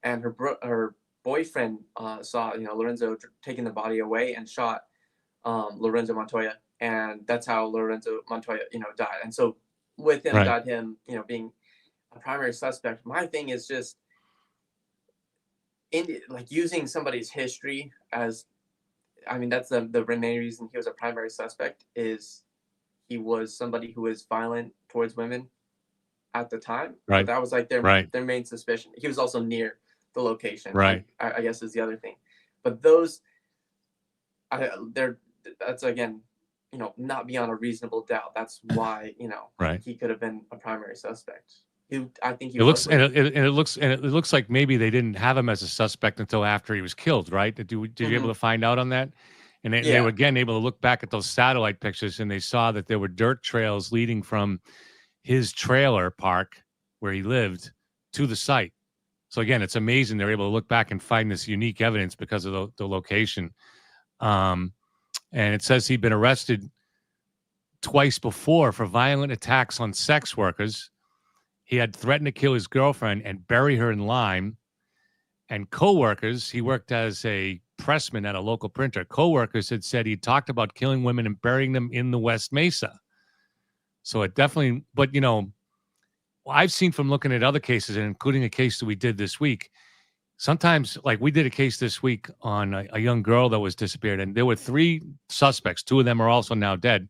and her boyfriend saw Lorenzo taking the body away and shot Lorenzo Montoya, and that's how Lorenzo Montoya died. And so with him Right. got him being a primary suspect. My thing is just like using somebody's history as, I mean, that's the main reason he was a primary suspect, is he was somebody who was violent towards women at the time. So Right. that was like Right. their main suspicion. He was also near the location. Right. I guess is the other thing. But that's again, not beyond a reasonable doubt. That's why Right. he could have been a primary suspect. I think he It looks was. and it looks like maybe they didn't have him as a suspect until after he was killed, right? Did you able to find out on that? And they were Yeah. again able to look back at those satellite pictures, and they saw that there were dirt trails leading from his trailer park where he lived to the site. So again, it's amazing they're able to look back and find this unique evidence because of the location. And it says he'd been arrested twice before for violent attacks on sex workers. He had threatened to kill his girlfriend and bury her in lime. And coworkers, he worked as a pressman at a local printer. Coworkers had said he talked about killing women and burying them in the West Mesa. So it definitely, but I've seen from looking at other cases, and including a case that we did this week, sometimes, like we did a case this week on a young girl that was disappeared, and there were 3 suspects. 2 of them are also now dead.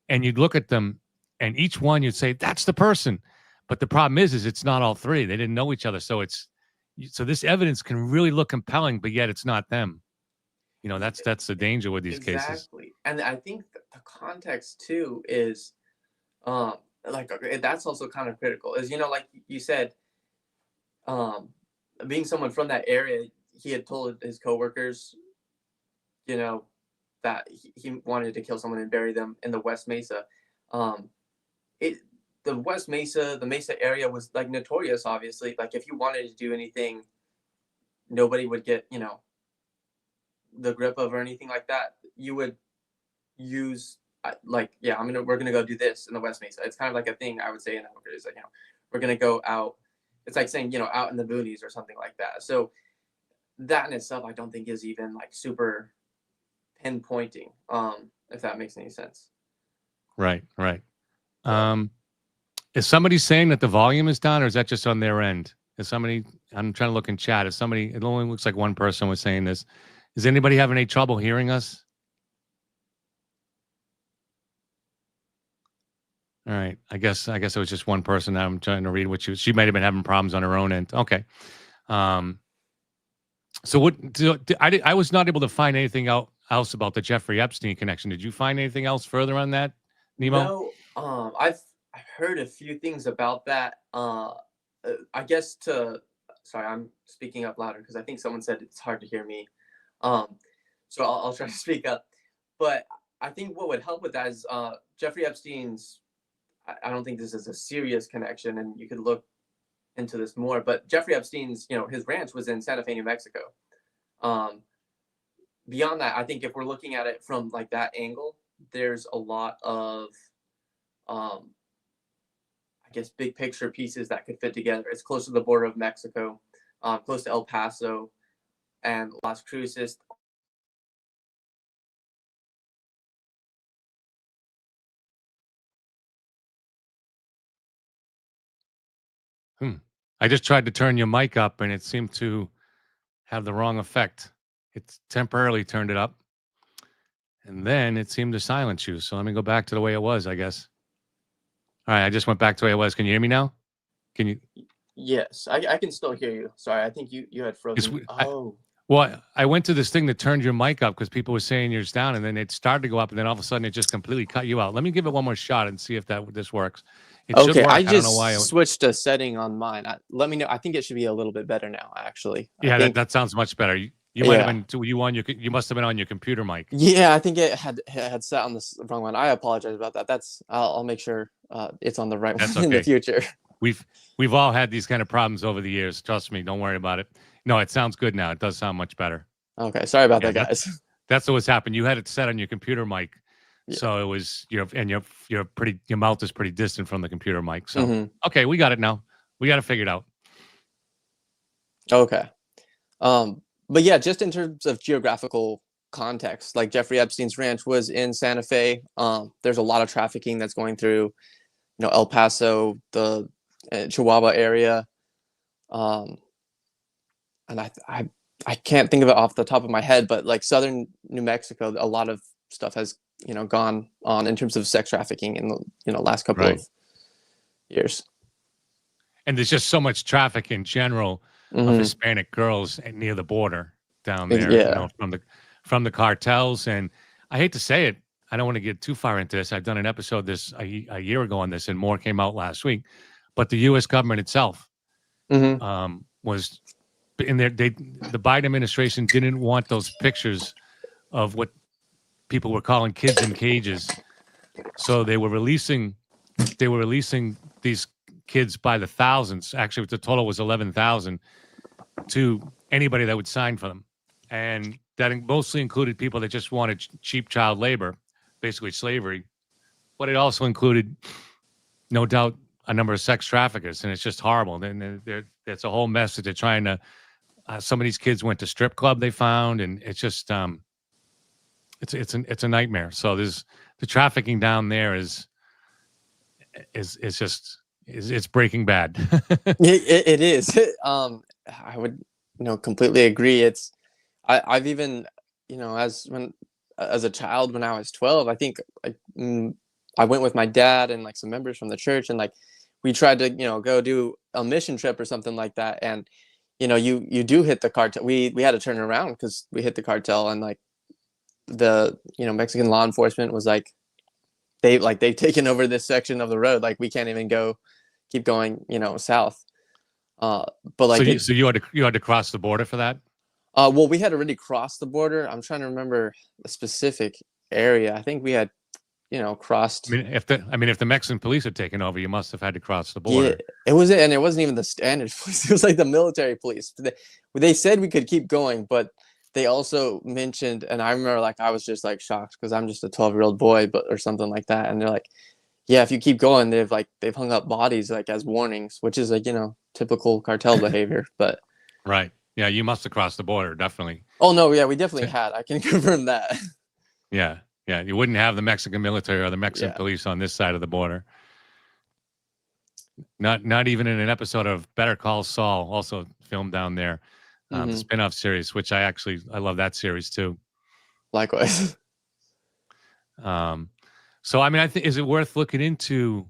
And you'd look at them, and each one you'd say, that's the person. But the problem is it's not all 3. They didn't know each other. So this evidence can really look compelling, but yet it's not them. That's the danger with these cases. Exactly. And I think the context too is like that's also kind of critical. Is like you said, being someone from that area, he had told his coworkers, that he wanted to kill someone and bury them in the West Mesa. The West Mesa, the Mesa area was like notorious, obviously. Like if you wanted to do anything, nobody would get, the grip of or anything like that. You would use we're gonna go do this in the West Mesa. It's kind of like a thing I would say in Hooker is like, we're gonna go out. It's like saying, out in the boonies or something like that. So that in itself, I don't think is even like super pinpointing, if that makes any sense. Right. Is somebody saying that the volume is down, or is that just on their end? I'm trying to look in chat. It only looks like one person was saying this. Is anybody having any trouble hearing us? All right. I guess it was just one person. I'm trying to read what she might have been having problems on her own end. Okay. So I was not able to find anything else about the Jeffrey Epstein connection. Did you find anything else further on that, Nemo? No, I've heard a few things about that. I guess sorry, I'm speaking up louder because I think someone said it's hard to hear me. So I'll try to speak up. But I think what would help with that is Jeffrey Epstein's. I don't think this is a serious connection, and you could look into this more. But Jeffrey Epstein's, his ranch was in Santa Fe, New Mexico. Beyond that, I think if we're looking at it from like that angle, there's a lot of, I guess, big picture pieces that could fit together. It's close to the border of Mexico, close to El Paso and Las Cruces. I just tried to turn your mic up, and it seemed to have the wrong effect. It temporarily turned it up, and then it seemed to silence you. So let me go back to the way it was, I guess. All right, I just went back to the way it was. Can you hear me now? Can you? Yes, I can still hear you. Sorry, I think you had frozen. Well, I went to this thing that turned your mic up because people were saying yours down, and then it started to go up, and then all of a sudden it just completely cut you out. Let me give it one more shot and see if this works. It should Okay, work. I don't know just why. switched a setting on mine. Let me know. I think it should be a little bit better now, actually. I Yeah, think, that sounds much better. You might have been you must have been on your computer mic. yeah, I think it had sat on the wrong one. I apologize about that. I'll make sure it's on the right That's one in the okay. future. We've all had these kind of problems over the years. Trust me, don't worry about it. No, it sounds good now. It does sound much better. Okay, sorry about Yeah, that, guys. That's what's happened. You had it set on your computer mic, so it was your mouth is pretty distant from the computer mic. So okay, we got it now. We got it figured out. Okay, but yeah, just in terms of geographical context, like Jeffrey Epstein's ranch was in Santa Fe. There's a lot of trafficking that's going through, El Paso, the Chihuahua area, and I can't think of it off the top of my head, but like southern New Mexico, a lot of stuff has gone on in terms of sex trafficking in the last couple of years. And there's just so much traffic in general of Hispanic girls near the border down there, from the cartels. And I hate to say it, I don't want to get too far into this. I've done an episode a year ago on this, and more came out last week. But the U.S. government itself was in there. The Biden administration didn't want those pictures of what people were calling kids in cages, so they were releasing these kids by the thousands. Actually, the total was 11,000 to anybody that would sign for them, and that mostly included people that just wanted cheap child labor, basically slavery. But it also included, no doubt, a number of sex traffickers, and it's just horrible. And it's a whole mess that they're trying to. Some of these kids went to strip club they found, and it's just it's a nightmare. So there's the trafficking down there is Breaking Bad. It is. I would completely agree. I've even as a child, when I was 12, I think I went with my dad and like some members from the church, and like we tried to go do a mission trip or something like that, and you do hit the cartel. We had to turn around because we hit the cartel, and like the Mexican law enforcement was like they've taken over this section of the road, like we can't even keep going south. But like so you had to cross the border for that. Well, we had already crossed the border. I'm trying to remember a specific area. I think we had crossed. I mean, if the Mexican police had taken over, you must have had to cross the border. Yeah, it wasn't even the standard police. It was like the military police. They said we could keep going, but they also mentioned, and I remember like I was just like shocked because I'm just a 12-year-old boy, or something like that, and they're like, yeah, if you keep going, they've hung up bodies like as warnings, which is like typical cartel behavior. But right, yeah, you must have crossed the border, definitely. Oh no, yeah, we definitely had. I can confirm that. Yeah, you wouldn't have the Mexican military or the Mexican police on this side of the border. Not even in an episode of Better Call Saul, also filmed down there, the spin-off series, which I love that series too. Likewise. So I mean, I think, is it worth looking into?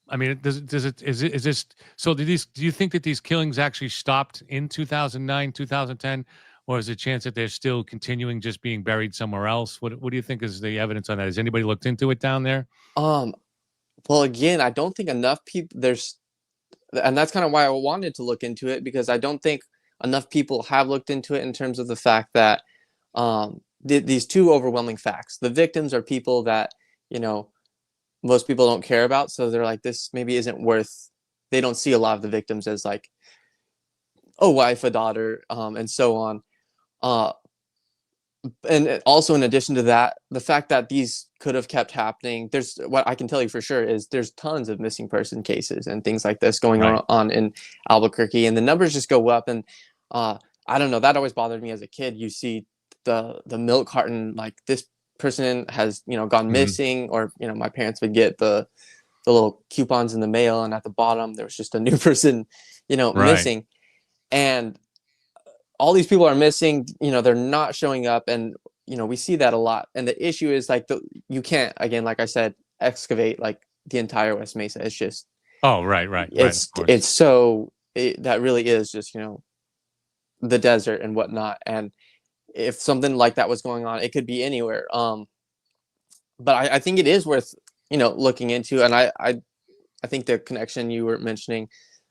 I mean, is this so? Do you think that these killings actually stopped in 2009, 2010, or is there a chance that they're still continuing, just being buried somewhere else? What do you think is the evidence on that? Has anybody looked into it down there? Well, again, I don't think enough people and that's kind of why I wanted to look into it, because I don't think enough people have looked into it in terms of the fact that these two overwhelming facts. The victims are people that most people don't care about, so they're like, this maybe isn't worth. They don't see a lot of the victims as like a wife, a daughter, and so on. And also, in addition to that, the fact that these could have kept happening, what I can tell you for sure is there's tons of missing person cases and things like this going on in Albuquerque, and the numbers just go up. And I don't know, that always bothered me as a kid. You see the milk carton, like this person has gone missing, or my parents would get the the little coupons in the mail, and at the bottom there was just a new person, Right. missing. And all these people are missing, they're not showing up, and we see that a lot. And the issue is like you can't, again, like I said, excavate like the entire West Mesa. It's just Oh, right. Of course. it's so that really is just the desert and whatnot. And if something like that was going on, it could be anywhere. But I think it is worth looking into. And I think the connection you were mentioning,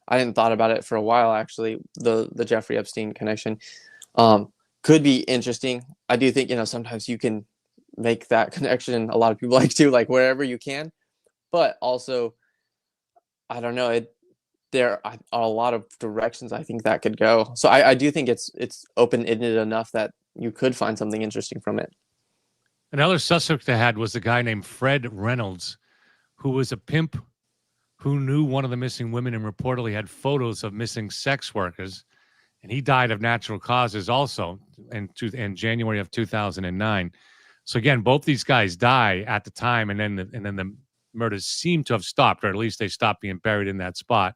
I hadn't thought about it for a while, actually. The Jeffrey Epstein connection could be interesting. I do think sometimes you can make that connection. A lot of people like to, like, wherever you can, but also I don't know, there are a lot of directions I think that could go. So I do think it's open-ended enough that you could find something interesting from it. Another suspect they had was a guy named Fred Reynolds, who was a pimp who knew one of the missing women and reportedly had photos of missing sex workers. And he died of natural causes also in January of 2009. So again, both these guys die at the time, and then the murders seem to have stopped, or at least they stopped being buried in that spot.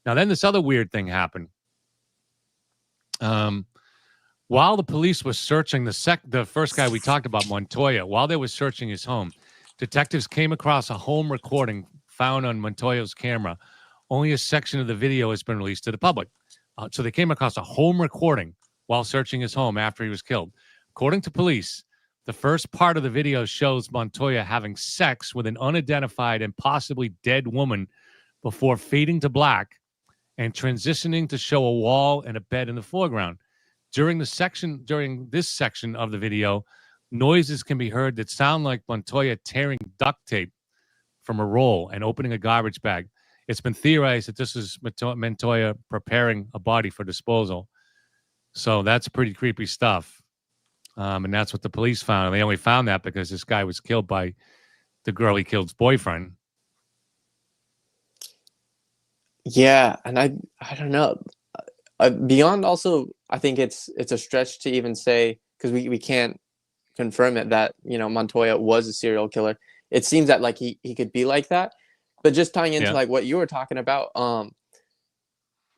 Now, then this other weird thing happened. While the police were searching the first guy we talked about, Montoya, while they were searching his home, detectives came across a home recording found on Montoya's camera. Only a section of the video has been released to the public. So they came across a home recording while searching his home after he was killed. According to police, the first part of the video shows Montoya having sex with an unidentified and possibly dead woman before fading to black and transitioning to show a wall and a bed in the foreground. During this section of the video, noises can be heard that sound like Montoya tearing duct tape from a roll and opening a garbage bag. It's been theorized that this is Montoya preparing a body for disposal. So that's pretty creepy stuff. And that's what the police found. And they only found that because this guy was killed by the girl he killed's boyfriend. Yeah, and I don't know. Beyond also, I think it's a stretch to even say, because we can't confirm it, that Montoya was a serial killer. It seems that like he could be like that, but just tying into like what you were talking about,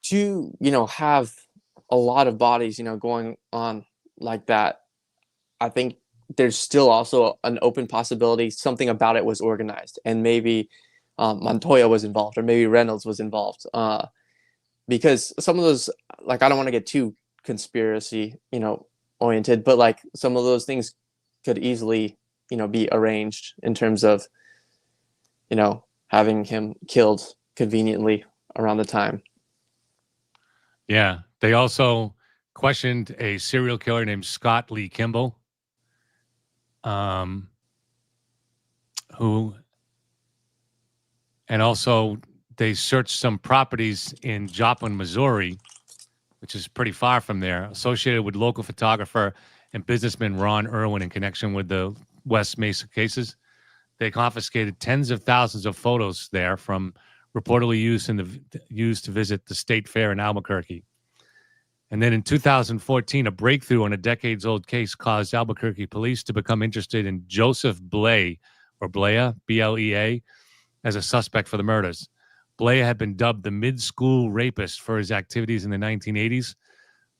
to have a lot of bodies going on like that, I think there's still also an open possibility something about it was organized, and maybe Montoya was involved, or maybe Reynolds was involved, because some of those, like, I don't want to get too conspiracy oriented, but like some of those things could easily be arranged in terms of having him killed conveniently around the time. Yeah, they also questioned a serial killer named Scott Lee Kimball, and also they searched some properties in Joplin, Missouri, which is pretty far from there, associated with local photographer and businessman Ron Irwin in connection with the West Mesa cases. They confiscated tens of thousands of photos there from reportedly used to visit the state fair in Albuquerque. And then in 2014, a breakthrough on a decades-old case caused Albuquerque police to become interested in Joseph Blea, or Blea, B-L-E-A, as a suspect for the murders. Blea had been dubbed the mid-school rapist for his activities in the 1980s.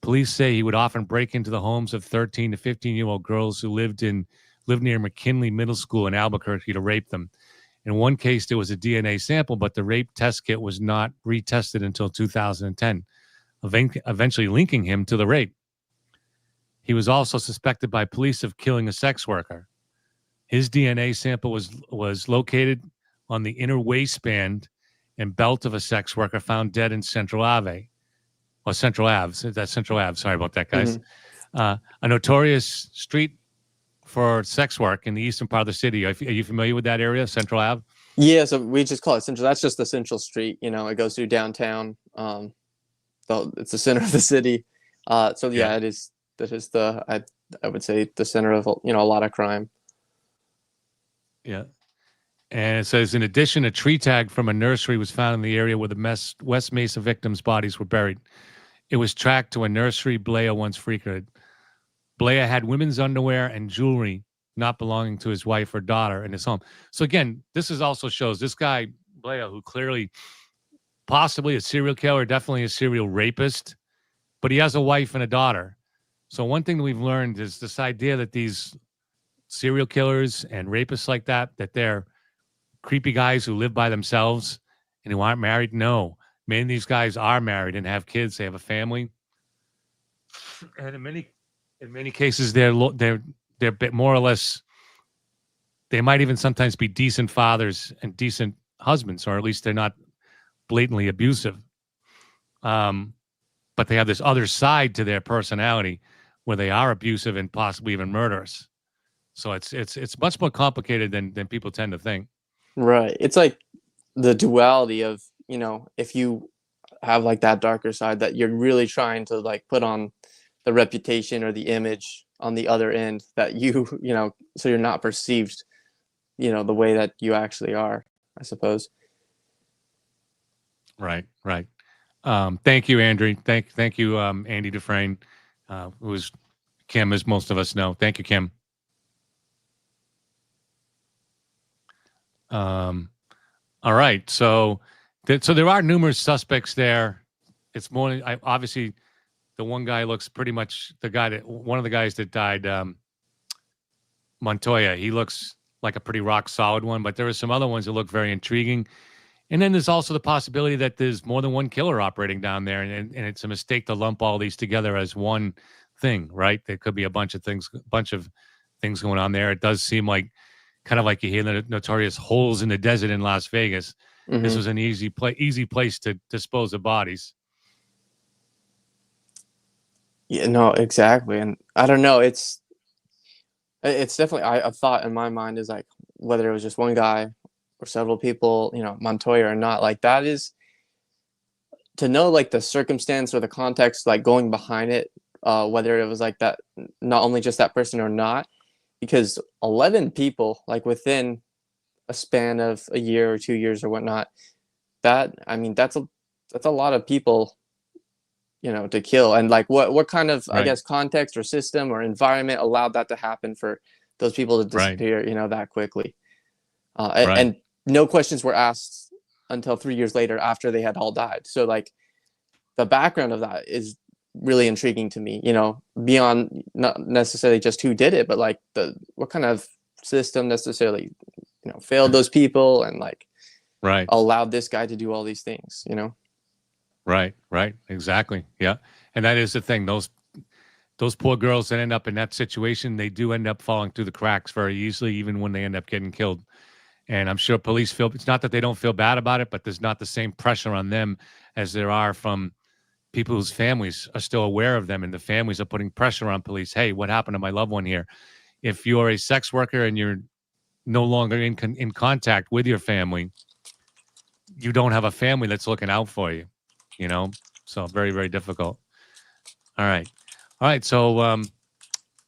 Police say he would often break into the homes of 13 to 15-year-old girls who lived near McKinley Middle School in Albuquerque to rape them. In one case, there was a DNA sample, but the rape test kit was not retested until 2010, eventually linking him to the rape. He was also suspected by police of killing a sex worker. His DNA sample was located on the inner waistband and belt of a sex worker found dead in Central Ave. Or Central Ave. That's Central Ave. Sorry about that, guys. A notorious street for sex work in the eastern part of the city. Are you familiar with that area, Central Ave? Yeah, so we just call it Central. That's just the Central Street. It goes through downtown. It's the center of the city. It is. That is I would say the center of a lot of crime. Yeah. And it says, in addition, a tree tag from a nursery was found in the area where the West Mesa victims' bodies were buried. It was tracked to a nursery Blea once frequented. Blea had women's underwear and jewelry not belonging to his wife or daughter in his home. So again, this also shows this guy Blair, who clearly, possibly a serial killer, definitely a serial rapist, but he has a wife and a daughter. So one thing that we've learned is this idea that these serial killers and rapists like that they're creepy guys who live by themselves and who aren't married. No, many of these guys are married and have kids. They have a family, and in many cases, they're a bit more or less. They might even sometimes be decent fathers and decent husbands, or at least they're not blatantly abusive. But they have this other side to their personality where they are abusive and possibly even murderous. So it's much more complicated than people tend to think. Right. It's like the duality of, you know, if you have like that darker side that you're really trying to like put on the reputation or the image on the other end that you know, so you're not perceived, you know, the way that you actually are, I suppose. Right. Thank you, Andrew. Thank you, Andy Dufresne, who is Kim, as most of us know. Thank you, Kim. All right. So there are numerous suspects there. It's more, obviously, the one guy looks pretty much one of the guys that died, Montoya. He looks like a pretty rock solid one, but there are some other ones that look very intriguing. And then there's also the possibility that there's more than one killer operating down there, and it's a mistake to lump all these together as one thing, right? There could be a bunch of things going on there. It does seem like kind of like you hear the notorious holes in the desert in Las Vegas. Mm-hmm. This was an easy place to dispose of bodies. Yeah, no, exactly. And I don't know, it's definitely, a thought in my mind is like whether it was just one guy or several people, you know, Montoya or not, like that is to know like the circumstance or the context, like going behind it, whether it was like that, not only just that person or not, because 11 people, like within a span of a year or 2 years or whatnot, that's a lot of people, you know, to kill. And like what kind of, right. I guess, context or system or environment allowed that to happen for those people to disappear, right. you know, that quickly. Right. And no questions were asked until 3 years later after they had all died. So like the background of that is really intriguing to me, you know, beyond not necessarily just who did it, but like what kind of system necessarily, you know, failed those people and like right. allowed this guy to do all these things, you know? Right. Exactly. Yeah. And that is the thing. Those poor girls that end up in that situation, they do end up falling through the cracks very easily, even when they end up getting killed. And I'm sure police it's not that they don't feel bad about it, but there's not the same pressure on them as there are from people whose families are still aware of them, and the families are putting pressure on police. Hey, what happened to my loved one here? If you're a sex worker and you're no longer in contact with your family, you don't have a family that's looking out for you, you know? So very, very difficult. All right. So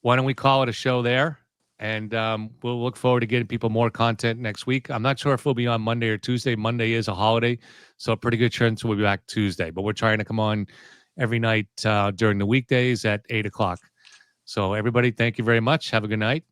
why don't we call it a show there? And we'll look forward to getting people more content next week. I'm not sure if we'll be on Monday or Tuesday. Monday is a holiday, so a pretty good chance we'll be back Tuesday. But we're trying to come on every night during the weekdays at 8 o'clock. So everybody, thank you very much. Have a good night.